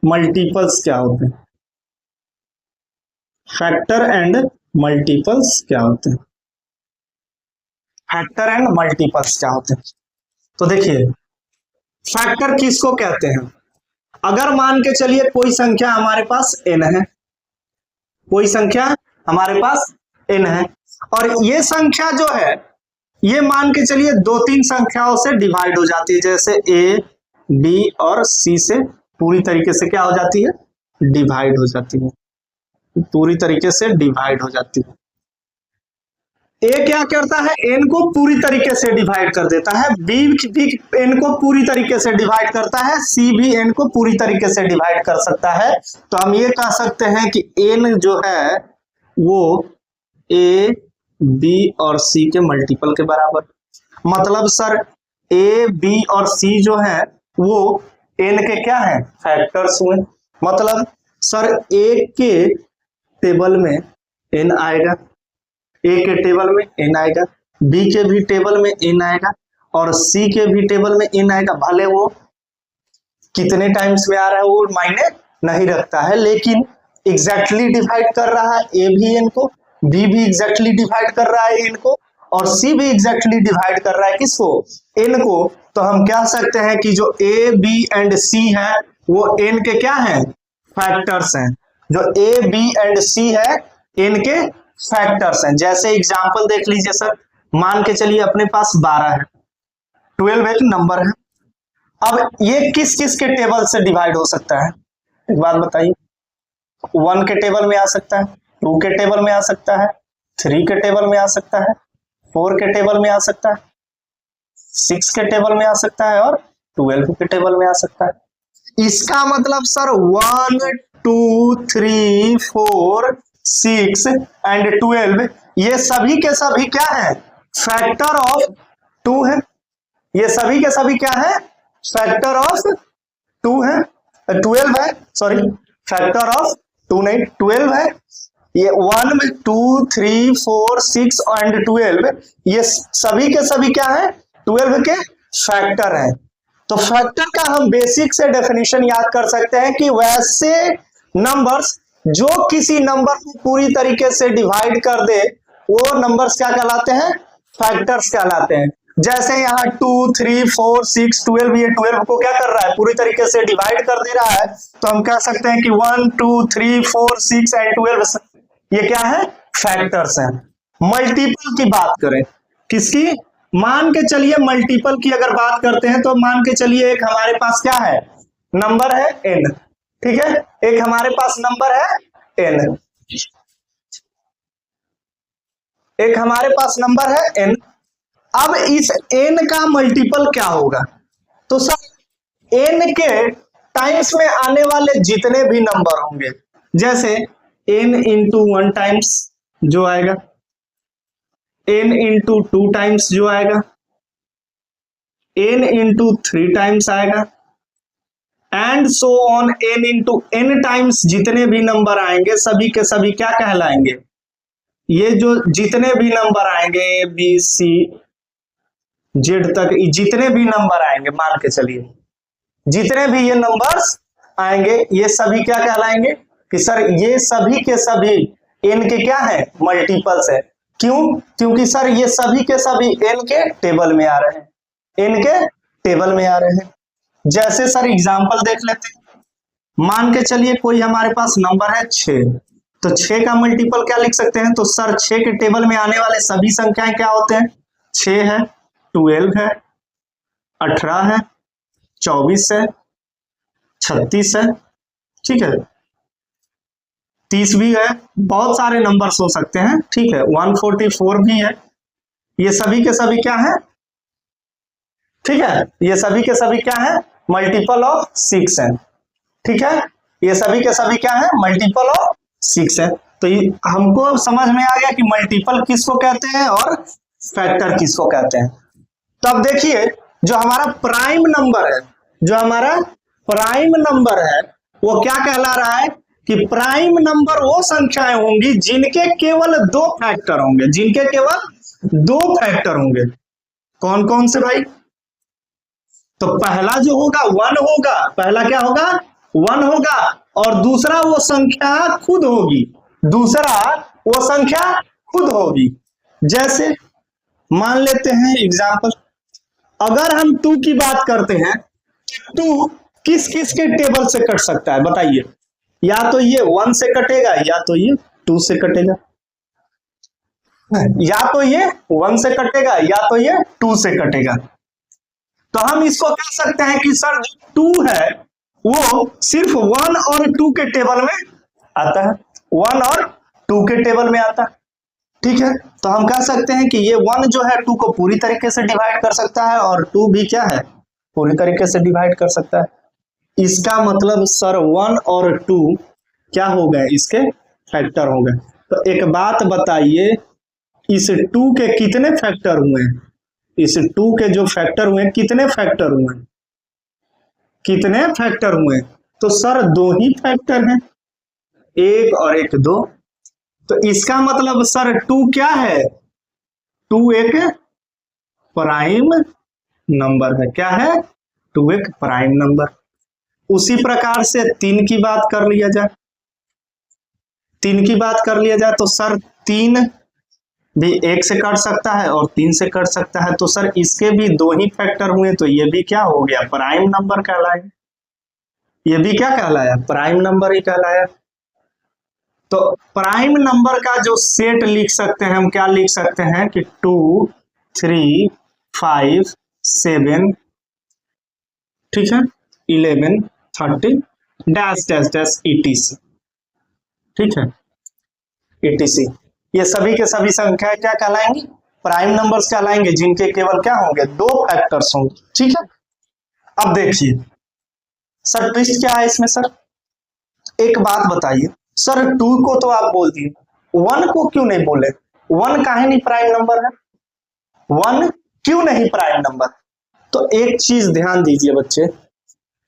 मल्टीपल्स क्या होते हैं? फैक्टर एंड मल्टीपल्स क्या होते हैं? फैक्टर एंड मल्टीपल्स क्या होते हैं? तो देखिए फैक्टर किसको कहते हैं? अगर मान के चलिए कोई संख्या हमारे पास n है, कोई संख्या हमारे पास n है, और ये संख्या जो है ये मान के चलिए दो तीन संख्याओं से डिवाइड हो जाती है, जैसे a, b और c से पूरी तरीके से क्या हो जाती है? डिवाइड हो जाती है, पूरी तरीके से डिवाइड हो जाती है। ए क्या करता है? एन को पूरी तरीके से डिवाइड कर देता है, बी भी एन को पूरी तरीके से डिवाइड करता है, सी भी एन को पूरी तरीके से डिवाइड कर सकता है। तो हम ये कह सकते हैं कि एन जो है वो ए, बी और सी के मल्टीपल के बराबर। मतलब सर ए, बी और सी जो है वो एन के क्या है? फैक्टर्स हुए। मतलब सर ए के टेबल में एन आएगा, ए के टेबल में एन आएगा, बी के भी टेबल में एन आएगा और सी के भी टेबल में एन आएगा। भले वो कितने टाइम्स में आ रहा है वो मायने नहीं रखता है, लेकिन एग्जैक्टली डिवाइड कर रहा है ए भी एन को, बी भी एग्जैक्टली डिवाइड कर रहा है एन को और सी भी एग्जैक्टली डिवाइड कर रहा है किसको? एन को। तो हम कह सकते हैं कि जो ए, बी एंड सी है वो एन के क्या है? फैक्टर्स हैं। जो ए, बी एंड सी है एन के फैक्टर्स हैं। जैसे एग्जांपल देख लीजिए सर, मान के चलिए अपने पास 12 है, 12 एक नंबर है। अब ये किस किस के टेबल से डिवाइड हो सकता है? एक बात बताइए। 1 के टेबल में आ सकता है, 2 के टेबल में आ सकता है, 3 के टेबल में आ सकता है, 4 के टेबल में आ सकता है, 6 के टेबल में आ सकता है और 12 के टेबल में आ सकता है। इसका मतलब सर 1, 2, 3, 4, 6 एंड 12 ये सभी के सभी क्या है? फैक्टर ऑफ 2 है। ये सभी के सभी क्या है? फैक्टर ऑफ 2 है, 12 है, सॉरी फैक्टर ऑफ 2 नहीं 12 है। ये 1, 2, 3, 4, 6 एंड 12 ये सभी के सभी क्या है? 12 के फैक्टर हैं। तो फैक्टर का हम बेसिक से डेफिनेशन याद कर सकते हैं कि वैसे नंबर्स जो किसी नंबर को पूरी तरीके से डिवाइड कर दे वो नंबर्स क्या कहलाते हैं? फैक्टर्स कहलाते हैं। जैसे यहाँ 2, 3, 4, 6, 12 ये 12 को क्या कर रहा है? पूरी तरीके से डिवाइड कर दे रहा है। तो हम कह सकते हैं कि 1, 2, 3, 4, 6 एंड 12 ये क्या है? फैक्टर्स हैं। मल्टीपल की बात करें, किसकी? मान के चलिए मल्टीपल की अगर बात करते हैं तो मान के चलिए एक हमारे पास क्या है? नंबर है n, ठीक है, एक हमारे पास नंबर है n, एक हमारे पास नंबर है n। अब इस n का मल्टीपल क्या होगा? तो सर n के टाइम्स में आने वाले जितने भी नंबर होंगे, जैसे n इंटू 1 टाइम्स जो आएगा, n इंटू 2 टाइम्स जो आएगा, n इंटू 3 टाइम्स आएगा and so on n into n times जितने भी नंबर आएंगे सभी के सभी क्या कहलाएंगे? ये जो जितने भी नंबर आएंगे A, B, C, Z तक जितने भी नंबर आएंगे, मान के चलिए जितने भी ये नंबर्स आएंगे ये सभी क्या कहलाएंगे? कि सर ये सभी के सभी n के क्या है? मल्टीपल्स है। क्यों? क्योंकि सर ये सभी के सभी n के टेबल में आ रहे हैं, n के टेबल में आ रहे हैं। जैसे सर एग्जांपल देख लेते हैं, मान के चलिए कोई हमारे पास नंबर है 6, तो 6 का मल्टीपल क्या लिख सकते हैं? तो सर 6 के टेबल में आने वाले सभी संख्याएं क्या होते हैं? 6 है, 12 है, 18 है, 24 है, 36 है, ठीक है। 30 भी है, बहुत सारे नंबर्स हो सकते हैं, ठीक है, 144 भी है। ये सभी के सभी क्या है, ठीक है, ये सभी के सभी क्या है, मल्टीपल ऑफ 6 है, ठीक है, ये सभी के सभी क्या है, मल्टीपल ऑफ 6 है। तो हमको समझ में आ गया कि मल्टीपल किसको कहते हैं और फैक्टर किसको कहते हैं। तो अब देखिए, जो हमारा प्राइम नंबर है, जो हमारा प्राइम नंबर है, वो क्या कहला रहा है कि प्राइम नंबर वो संख्याएं होंगी जिनके केवल 2 फैक्टर होंगे, जिनके केवल 2 फैक्टर होंगे। कौन कौन से भाई? तो पहला जो होगा 1 होगा, पहला क्या होगा, 1 होगा, और दूसरा वो संख्या खुद होगी, दूसरा वो संख्या खुद होगी। जैसे मान लेते हैं एग्जांपल, अगर हम 2 की बात करते हैं, 2 किस किस के टेबल से कट सकता है बताइए? या तो ये 1 से कटेगा, या तो ये 2 से कटेगा, या तो ये 1 से कटेगा, या तो ये 2 से कटेगा। तो हम इसको कह सकते हैं कि सर जो 2 है वो सिर्फ 1 और 2 के टेबल में आता है, 1 और 2 के टेबल में आता है, ठीक है। तो हम कह सकते हैं कि ये 1 जो है 2 को पूरी तरीके से डिवाइड कर सकता है, और 2 भी क्या है, पूरी तरीके से डिवाइड कर सकता है। इसका मतलब सर 1 और 2 क्या हो गए, इसके फैक्टर हो गए। तो एक बात बताइए, इस 2 के कितने फैक्टर हुए हैं? इस 2 के जो फैक्टर हुए कितने फैक्टर हुए, कितने फैक्टर हुए? तो सर 2 ही फैक्टर हैं, 1 और 1 2। तो इसका मतलब सर 2 क्या है, 2 एक प्राइम नंबर है। क्या है? 2 एक प्राइम नंबर। उसी प्रकार से 3 की बात कर लिया जाए, 3 की बात कर लिया जाए तो सर 3 भी 1 से कट सकता है और 3 से कट सकता है, तो सर इसके भी 2 ही फैक्टर हुए, तो ये भी क्या हो गया, प्राइम नंबर कहलाया। ये भी क्या कहलाया, प्राइम नंबर ही कहलाया। तो प्राइम नंबर का जो सेट लिख सकते हैं हम, क्या लिख सकते हैं कि 2 3 5 7, ठीक है, 11 30 डैश डैश डैश ETC, ठीक है, ETC। ये सभी के सभी संख्या क्या कहलाएंगी, प्राइम नंबर्स कहलाएंगे, जिनके केवल क्या होंगे, 2 फैक्टर्स होंगे, ठीक है। अब देखिए सर ट्विस्ट क्या है इसमें, सर एक बात बताइए, सर 2 को तो आप बोल दिए, 1 को क्यों नहीं बोले? 1 काहे नहीं प्राइम नंबर है, 1 क्यों नहीं प्राइम नंबर? तो एक चीज ध्यान दीजिए बच्चे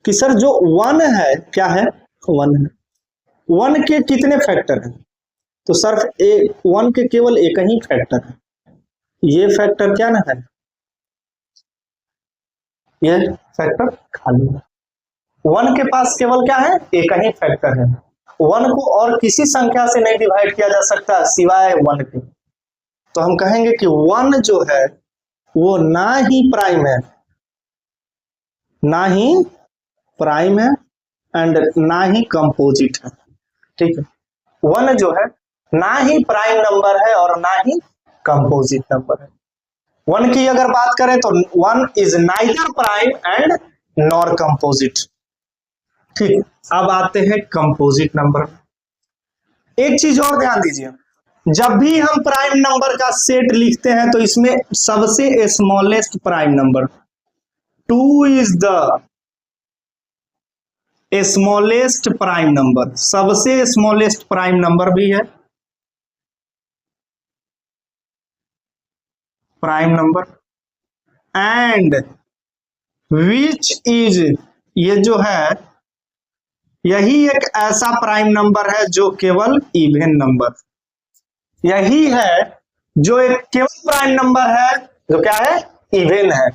कि सर जो 1 है क्या है, 1 है, 1 के कितने फैक्टर हैं? तो सर 1 के केवल एक ही फैक्टर है, ये फैक्टर क्या ना है, ये फैक्टर खाली है। 1 के पास केवल क्या है, एक ही फैक्टर है। 1 को और किसी संख्या से नहीं डिवाइड किया जा सकता सिवाय 1 के। तो हम कहेंगे कि 1 जो है वो ना ही प्राइम है, ना ही प्राइम है, एंड ना ही कंपोजिट है, ठीक है। 1 जो है ना ही प्राइम नंबर है और ना ही कंपोजिट नंबर है। 1 की अगर बात करें तो 1 is neither prime and nor composite, ठीक। अब आते हैं कंपोजिट नंबर। एक चीज और ध्यान दीजिए, जब भी हम प्राइम नंबर का सेट लिखते हैं तो इसमें सबसे smallest prime number 2 is the smallest prime number, सबसे स्मॉलेस्ट प्राइम नंबर भी है prime number, and which is, ये जो है यही एक ऐसा प्राइम नंबर है जो केवल इवन नंबर, यही है जो एक केवल प्राइम नंबर है जो क्या है, इवन है।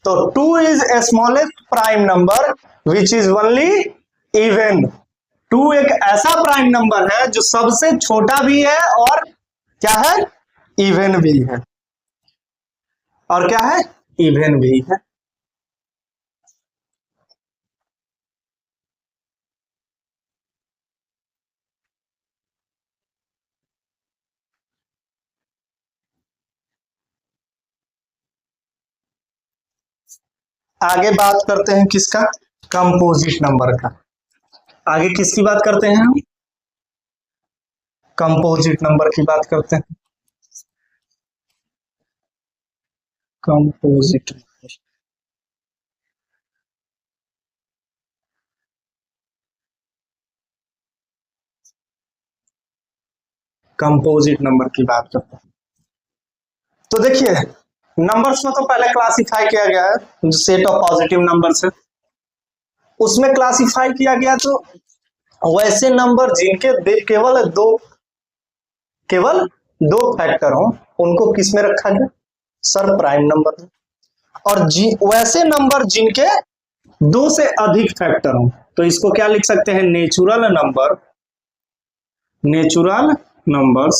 तो 2 is smallest prime number which is only even. 2 एक ऐसा प्राइम नंबर है जो सबसे छोटा भी है और क्या है, इवन भी है, और क्या है, इवन भी है। आगे बात करते हैं किसका, कंपोजिट नंबर का। आगे किसकी बात करते हैं हम, कंपोजिट नंबर की बात करते हैं। कंपोजिट कंपोजिट नंबर की बात करते हैं। तो देखिए, नंबर्स को तो पहले क्लासिफाई किया गया है, सेट ऑफ पॉजिटिव नंबर्स है, उसमें क्लासिफाई किया गया। तो वैसे नंबर जिनके केवल दो फैक्टर हो, उनको किस में रखा गया? सर प्राइम नंबर में। और वैसे नंबर जिनके दो से अधिक फैक्टर हो, तो इसको क्या लिख सकते हैं? Natural numbers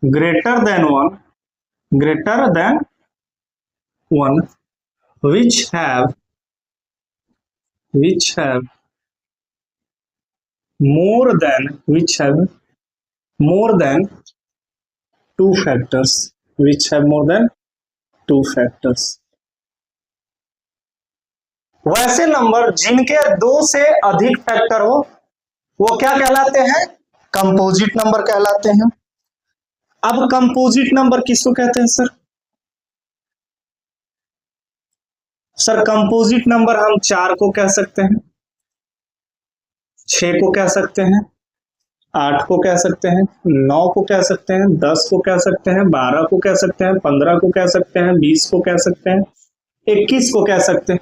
greater than one which have more than two factors, वैसे नंबर जिनके दो से अधिक फैक्टर हो, वो क्या कहलाते हैं? कंपोजिट नंबर कहलाते हैं। अब कंपोजिट नंबर किसको कहते हैं सर? सर कंपोजिट नंबर हम 4 को कह सकते हैं, 6 को कह सकते हैं, 8 को कह सकते हैं, 9 को कह सकते हैं, 10 को कह सकते हैं, 12 को कह सकते हैं, 15 को कह सकते हैं, 20 को कह सकते हैं, 21 को कह सकते हैं।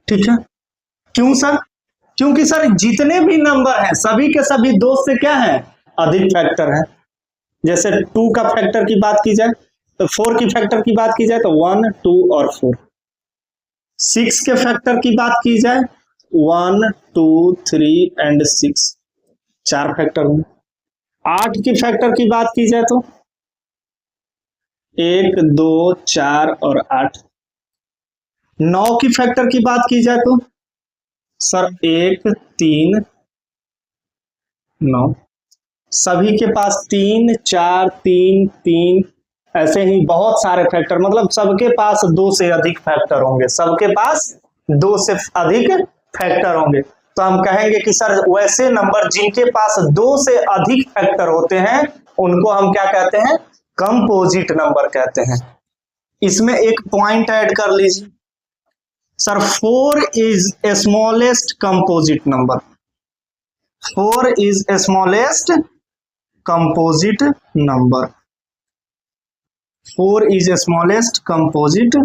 ठीक है, क्यों सर? क्योंकि सर जितने भी नंबर हैं सभी के सभी दो से क्या है? अधिक फैक्टर है। जैसे 2 का फैक्टर की बात की जाए तो 4 की फैक्टर की बात की जाए तो 1, 2 और 4। 6 के फैक्टर की बात की जाए 1, 2, 3 एंड 6, 4 फैक्टर हैं। 8 की फैक्टर की बात की जाए तो 1, 2, 4 और 8। 9 की फैक्टर की बात की जाए तो सर 1, 3, 9। सभी के पास 3, 4, 3, 3 ऐसे ही बहुत सारे फैक्टर, मतलब सबके पास 2 से अधिक फैक्टर होंगे, सबके पास 2 से अधिक फैक्टर होंगे। तो हम कहेंगे कि सर वैसे नंबर जिनके पास 2 से अधिक फैक्टर होते हैं उनको हम क्या कहते हैं? कंपोजिट नंबर कहते हैं। इसमें एक पॉइंट ऐड कर लीजिए sir, 4 is smallest composite number. 4 is smallest composite number. 4 is smallest composite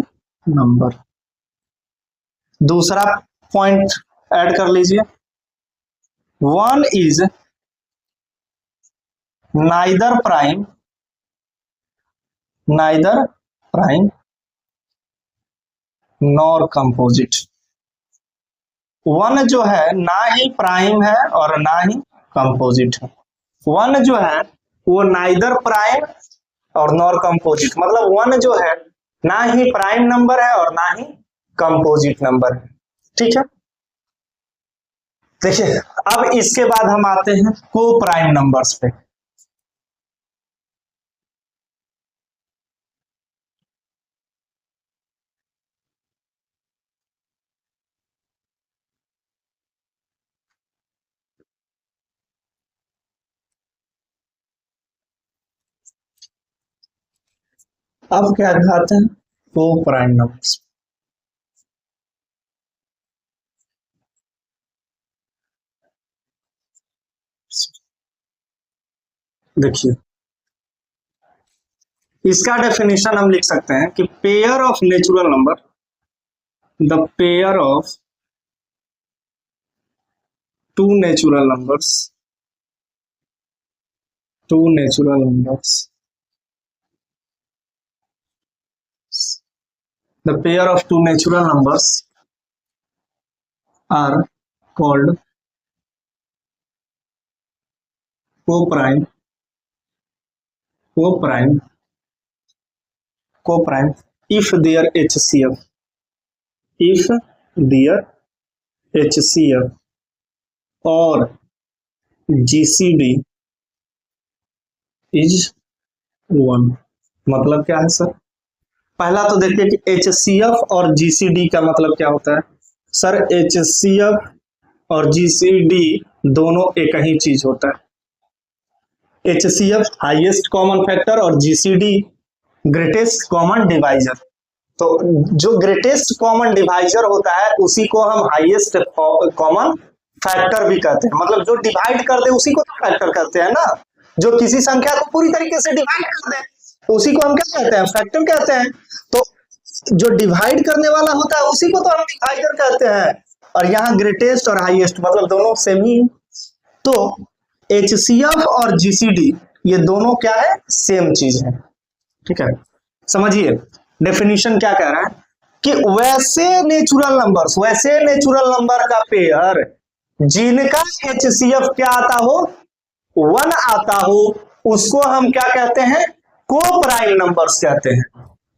number. दूसरा पॉइंट ऐड कर लीजिए, 1 is neither prime nor composite. 1 जो है ना ही प्राइम है और ना ही कंपोजिट है। 1 जो है वो नाइदर प्राइम और नॉर कंपोजिट, मतलब 1 जो है ना ही प्राइम नंबर है और ना ही कंपोजिट नंबर है। ठीक है, देखिए अब इसके बाद हम आते हैं को प्राइम नंबर्स पे। अब क्या दिखाते हैं? को प्राइम नंबर्स। देखिए इसका डेफिनेशन हम लिख सकते हैं कि pair of natural number, the pair of two natural numbers the pair of two natural numbers are called co-prime if their HCF or GCD is 1। मतलब क्या है सर? पहला तो देखिए कि HCF और GCD का मतलब क्या होता है। सर HCF और GCD दोनों एक ही चीज होता है। HCF हाईएस्ट कॉमन फैक्टर और GCD ग्रेटेस्ट कॉमन डिवाइजर। तो जो ग्रेटेस्ट कॉमन डिवाइजर होता है उसी को हम हाईएस्ट कॉमन फैक्टर भी कहते हैं। मतलब जो डिवाइड कर दे उसी को तो फैक्टर कहते हैं ना। जो किसी संख्या को पूरी तरीके से डिवाइड कर दे तो उसी को हम क्या कहते हैं, फैक्टर कहते हैं। तो जो डिवाइड करने वाला होता है उसी को तो हम डिवाइडर कहते हैं। और यहाँ ग्रेटेस्ट और हाईएस्ट मतलब दोनों सेम ही। तो HCF और GCD ये दोनों क्या है, सेम चीज है। ठीक है, समझिए डेफिनेशन क्या कह रहा है कि वैसे नेचुरल नंबर का पेयर जिनका HCF क्या आता हो, 1 आता हो, उसको हम क्या कहते हैं, को प्राइम नंबर्स कहते हैं।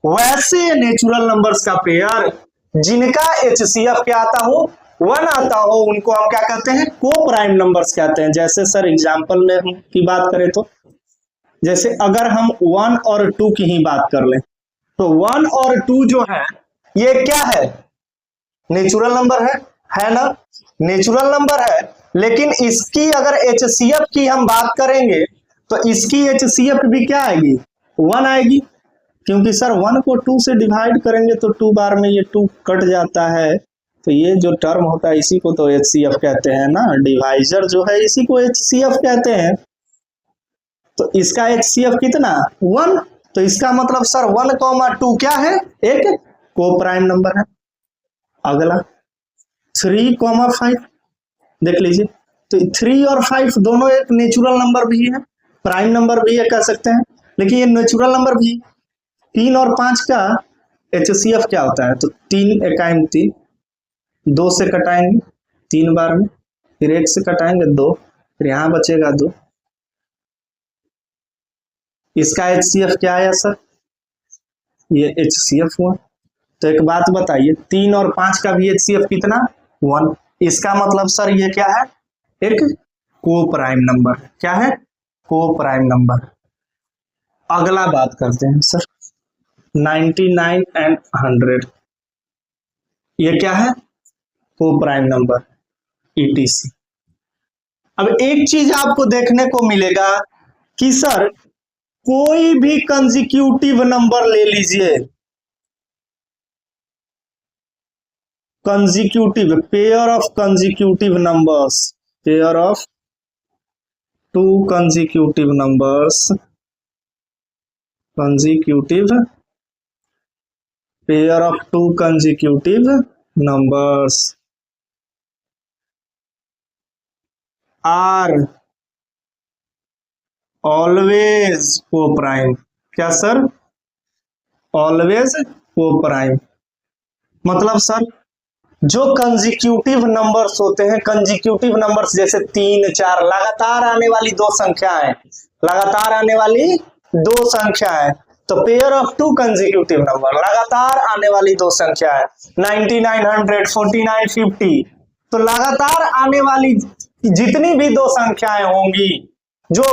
वैसे नेचुरल नंबर्स का पेयर जिनका HCF क्या आता हो, 1 आता हो, उनको हम क्या कहते हैं, को प्राइम नंबर्स कहते हैं। जैसे सर एग्जांपल में हम की बात करें तो जैसे अगर हम 1 और 2 की ही बात कर लें तो 1 और 2 जो है ये क्या है, नेचुरल नंबर है ना, नेचुरल नंबर है। लेकिन इसकी अगर HCF की हम बात करेंगे तो इसकी HCF भी क्या आएगी, 1 आएगी। क्योंकि सर 1 को 2 से डिवाइड करेंगे तो 2 बार में ये 2 कट जाता है, तो ये जो टर्म होता है इसी को तो HCF कहते हैं ना। डिवाइजर जो है इसी को HCF कहते हैं। तो इसका HCF कितना, 1। तो इसका मतलब सर 1,2 क्या है, एक को प्राइम नंबर है। अगला 3,5 देख लीजिए, तो 3 और 5 दोनों एक नेचुरल नंबर भी है, प्राइम नंबर भी है कह सकते हैं, लेकिन ये नेचुरल नंबर भी। 3 और 5 का HCF क्या होता है, तो 3 एकाइम 3, 2 से कटाएंगे 3 बार में, फिर 1 से कटाएंगे 2, फिर यहां बचेगा 2। इसका HCF क्या आया सर, ये HCF हुआ। तो एक बात बताइए, 3 और 5 का भी HCF कितना, 1। इसका मतलब सर ये क्या है, एक को प्राइम नंबर। क्या है, को प्राइम नंबर। अगला बात करते हैं सर 99 एंड 100, ये क्या है, को प्राइम नंबर ETC। अब एक चीज आपको देखने को मिलेगा कि सर कोई भी कंजिक्यूटिव नंबर ले लीजिए, consecutive pair of consecutive numbers, pair of 2 consecutive numbers, consecutive pair of 2 consecutive numbers are always coprime. क्या सर, ऑलवेज को प्राइम। मतलब सर जो कंजिक्यूटिव नंबर्स होते हैं, कंजिक्यूटिव नंबर्स जैसे 3, 4 लगातार आने वाली दो संख्याएं, लगातार आने वाली दो संख्याएं, तो पेयर ऑफ 2 कंजिक्यूटिव नंबर, लगातार आने वाली दो संख्याएं 99, 100, 49, 50, तो लगातार आने वाली जितनी भी दो संख्याएं होंगी जो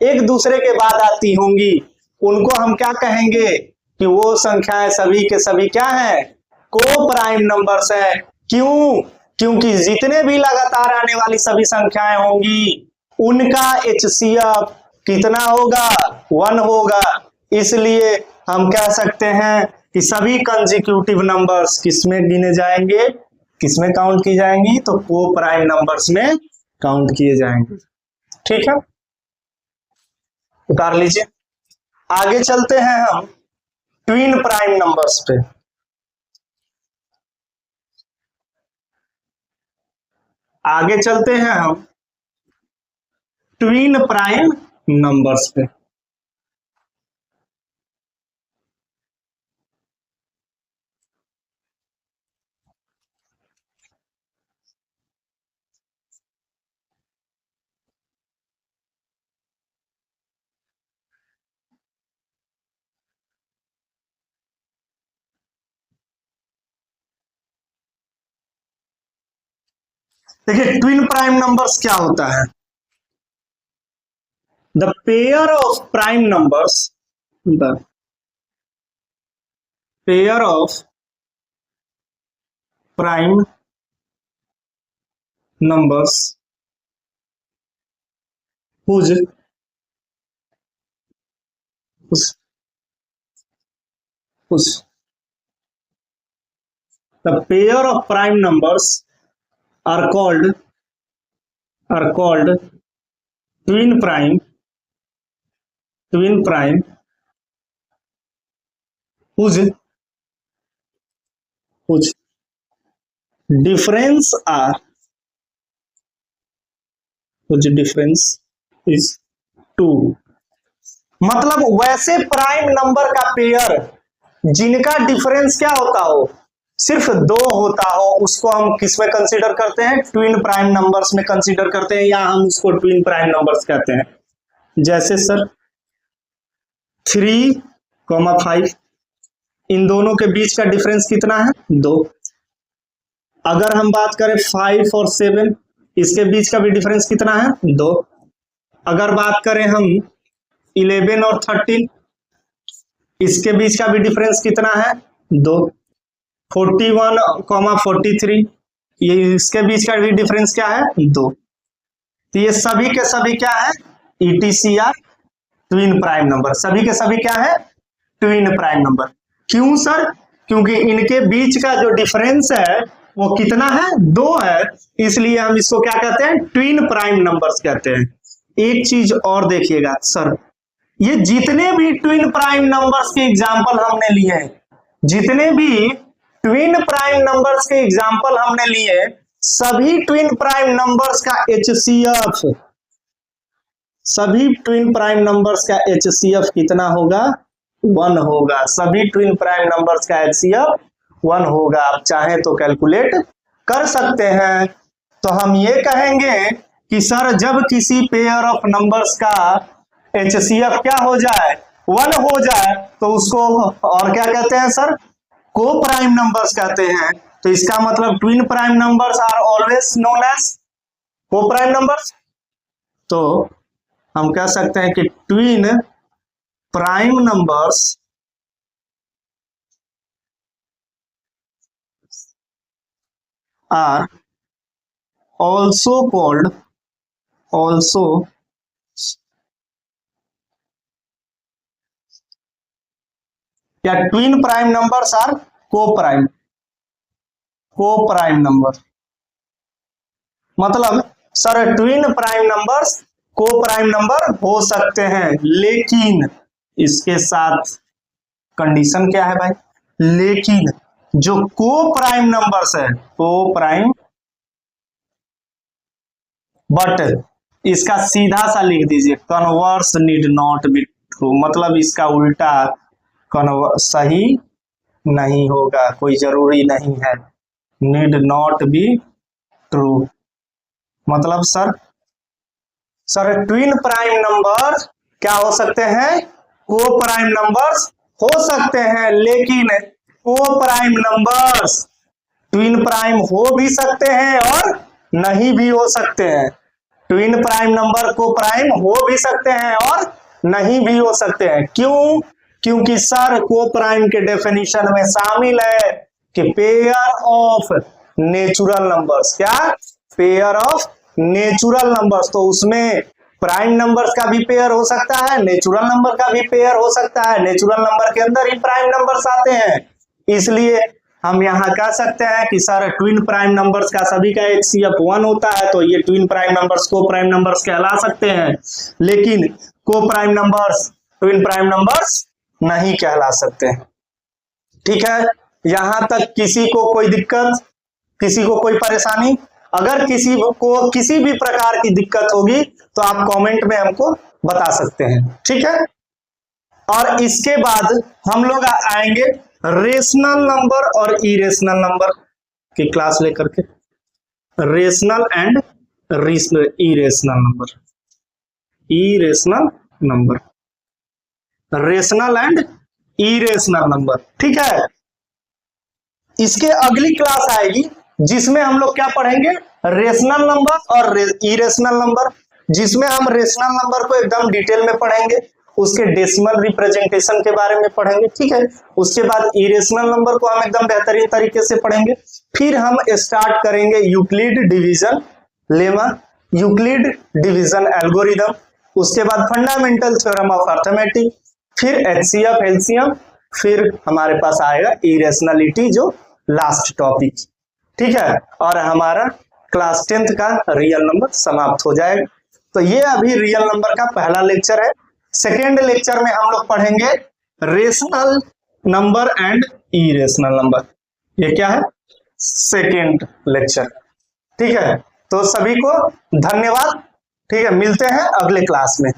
एक दूसरे के बाद आती होंगी, उनको हम क्या कहेंगे कि वो संख्याएं सभी के सभी क्या है, को प्राइम नंबर्स है। क्यों, क्योंकि जितने भी लगातार आने वाली सभी संख्याएं होंगी उनका HCF कितना होगा, 1 होगा। इसलिए हम कह सकते हैं कि सभी कंजिक्यूटिव नंबर्स किसमें गिने जाएंगे, किसमें काउंट की जाएंगी, तो को प्राइम नंबर्स में काउंट किए जाएंगे। ठीक है, उतार लीजिए। आगे चलते हैं हम ट्विन प्राइम नंबर्स पे। आगे चलते हैं हम ट्विन प्राइम नंबर्स पे। देखिए ट्विन प्राइम नंबर्स क्या होता है, the pair of prime numbers, the pair of prime numbers whose the pair of prime numbers are called twin prime whose difference is 2। मतलब वैसे प्राइम नंबर का pair जिनका difference क्या होता हो, सिर्फ 2 होता हो, उसको हम किस में कंसीडर करते हैं, ट्विन प्राइम नंबर्स में कंसीडर करते हैं, या हम उसको ट्विन प्राइम नंबर्स कहते हैं। जैसे सर 3,5 इन दोनों के बीच का डिफरेंस कितना है, 2। अगर हम बात करें 5 और 7 इसके बीच का भी डिफरेंस कितना है, 2। अगर बात करें हम 11 और 13 इसके बीच का भी डिफरेंस कितना है, 2। 41, 43 ये इसके बीच का भी डिफरेंस क्या है, 2। तो ये सभी के सभी क्या है, ETCR ट्विन प्राइम नंबर, सभी के सभी क्या है, ट्विन प्राइम नंबर। क्यों सर, क्योंकि इनके बीच का जो डिफरेंस है वो कितना है, 2 है, इसलिए हम इसको क्या कहते हैं, ट्विन प्राइम नंबर्स कहते हैं। एक चीज और देखिएगा सर, ये जितने भी ट्विन प्राइम नंबर्स के एग्जाम्पल हमने लिए हैं, जितने भी ट्विन प्राइम नंबर्स के एग्जाम्पल हमने लिए, सभी ट्विन प्राइम नंबर्स का HCF, सभी ट्विन प्राइम नंबर्स का HCF कितना होगा, 1 होगा। सभी ट्विन प्राइम नंबर्स का HCF 1 होगा। आप चाहें तो कैलकुलेट कर सकते हैं। तो हम ये कहेंगे कि सर जब किसी पेयर ऑफ नंबर्स का HCF क्या हो जाए, 1 हो जाए, तो उसको और क्या कहते हैं सर, को प्राइम नंबर्स कहते हैं। तो इसका मतलब twin prime numbers are always known as coprime numbers. तो हम कह सकते हैं कि twin prime numbers are also called या twin prime numbers are coprime number. मतलब sir twin prime numbers coprime number हो सकते हैं, लेकिन इसके साथ कंडीशन क्या है भाई, लेकिन जो को प्राइम नंबर्स है, को प्राइम, बट इसका सीधा सा लिख दीजिए, converse need not be true, मतलब इसका उल्टा सही नहीं होगा, कोई जरूरी नहीं है, नीड नॉट बी ट्रू। मतलब सर ट्विन प्राइम नंबर क्या हो सकते हैं, को प्राइम नंबर्स हो सकते हैं, लेकिन को प्राइम नंबर्स ट्विन प्राइम हो भी सकते हैं और नहीं भी हो सकते हैं। ट्विन प्राइम नंबर को प्राइम हो भी सकते हैं और नहीं भी हो सकते हैं। क्यों, क्योंकि सर को प्राइम के डेफिनेशन में शामिल है कि पेयर ऑफ नेचुरल नंबर्स, क्या, पेयर ऑफ नेचुरल नंबर्स। तो उसमें प्राइम नंबर्स का भी पेयर हो सकता है, नेचुरल नंबर का भी पेयर हो सकता है, नेचुरल नंबर के अंदर ही प्राइम नंबर्स आते हैं। इसलिए हम यहाँ कह सकते हैं कि सर ट्विन प्राइम नंबर्स का सभी का HCF 1 होता है, तो ये twin prime numbers coprime numbers कहला सकते हैं, लेकिन को prime numbers twin prime numbers नहीं कहला सकते। ठीक है, यहां तक किसी को कोई दिक्कत, किसी को कोई परेशानी? अगर किसी को किसी भी प्रकार की दिक्कत होगी तो आप कमेंट में हमको बता सकते हैं। ठीक है, और इसके बाद हम लोग आएंगे रेशनल नंबर और इरेशनल नंबर की क्लास लेकर के, rational and irrational number, rational and irrational number. ठीक है, इसके अगली क्लास आएगी जिसमें हम लोग क्या पढ़ेंगे, रेशनल नंबर और इरेशनल नंबर, जिसमें हम रेशनल नंबर को एकदम डिटेल में पढ़ेंगे, उसके डेसिमल रिप्रेजेंटेशन के बारे में पढ़ेंगे। ठीक है, उसके बाद इरेशनल नंबर को हम एकदम बेहतरीन तरीके से पढ़ेंगे। फिर हम स्टार्ट करेंगे Euclid division lemma, Euclid division algorithm, उसके बाद फंडामेंटल थ्योरम ऑफ अर्थमेटिक, फिर एचसीएफ एलसीएम, फिर हमारे पास आएगा इरेशनलिटी जो लास्ट टॉपिक। ठीक है, और हमारा क्लास 10th का रियल नंबर समाप्त हो जाएगा। तो ये अभी रियल नंबर का पहला लेक्चर है। सेकेंड लेक्चर में हम लोग पढ़ेंगे rational number and irrational number. ये क्या है? Second lecture. ठीक है, तो सभी को धन्यवाद। ठीक है, मिलते हैं अगले क्लास में।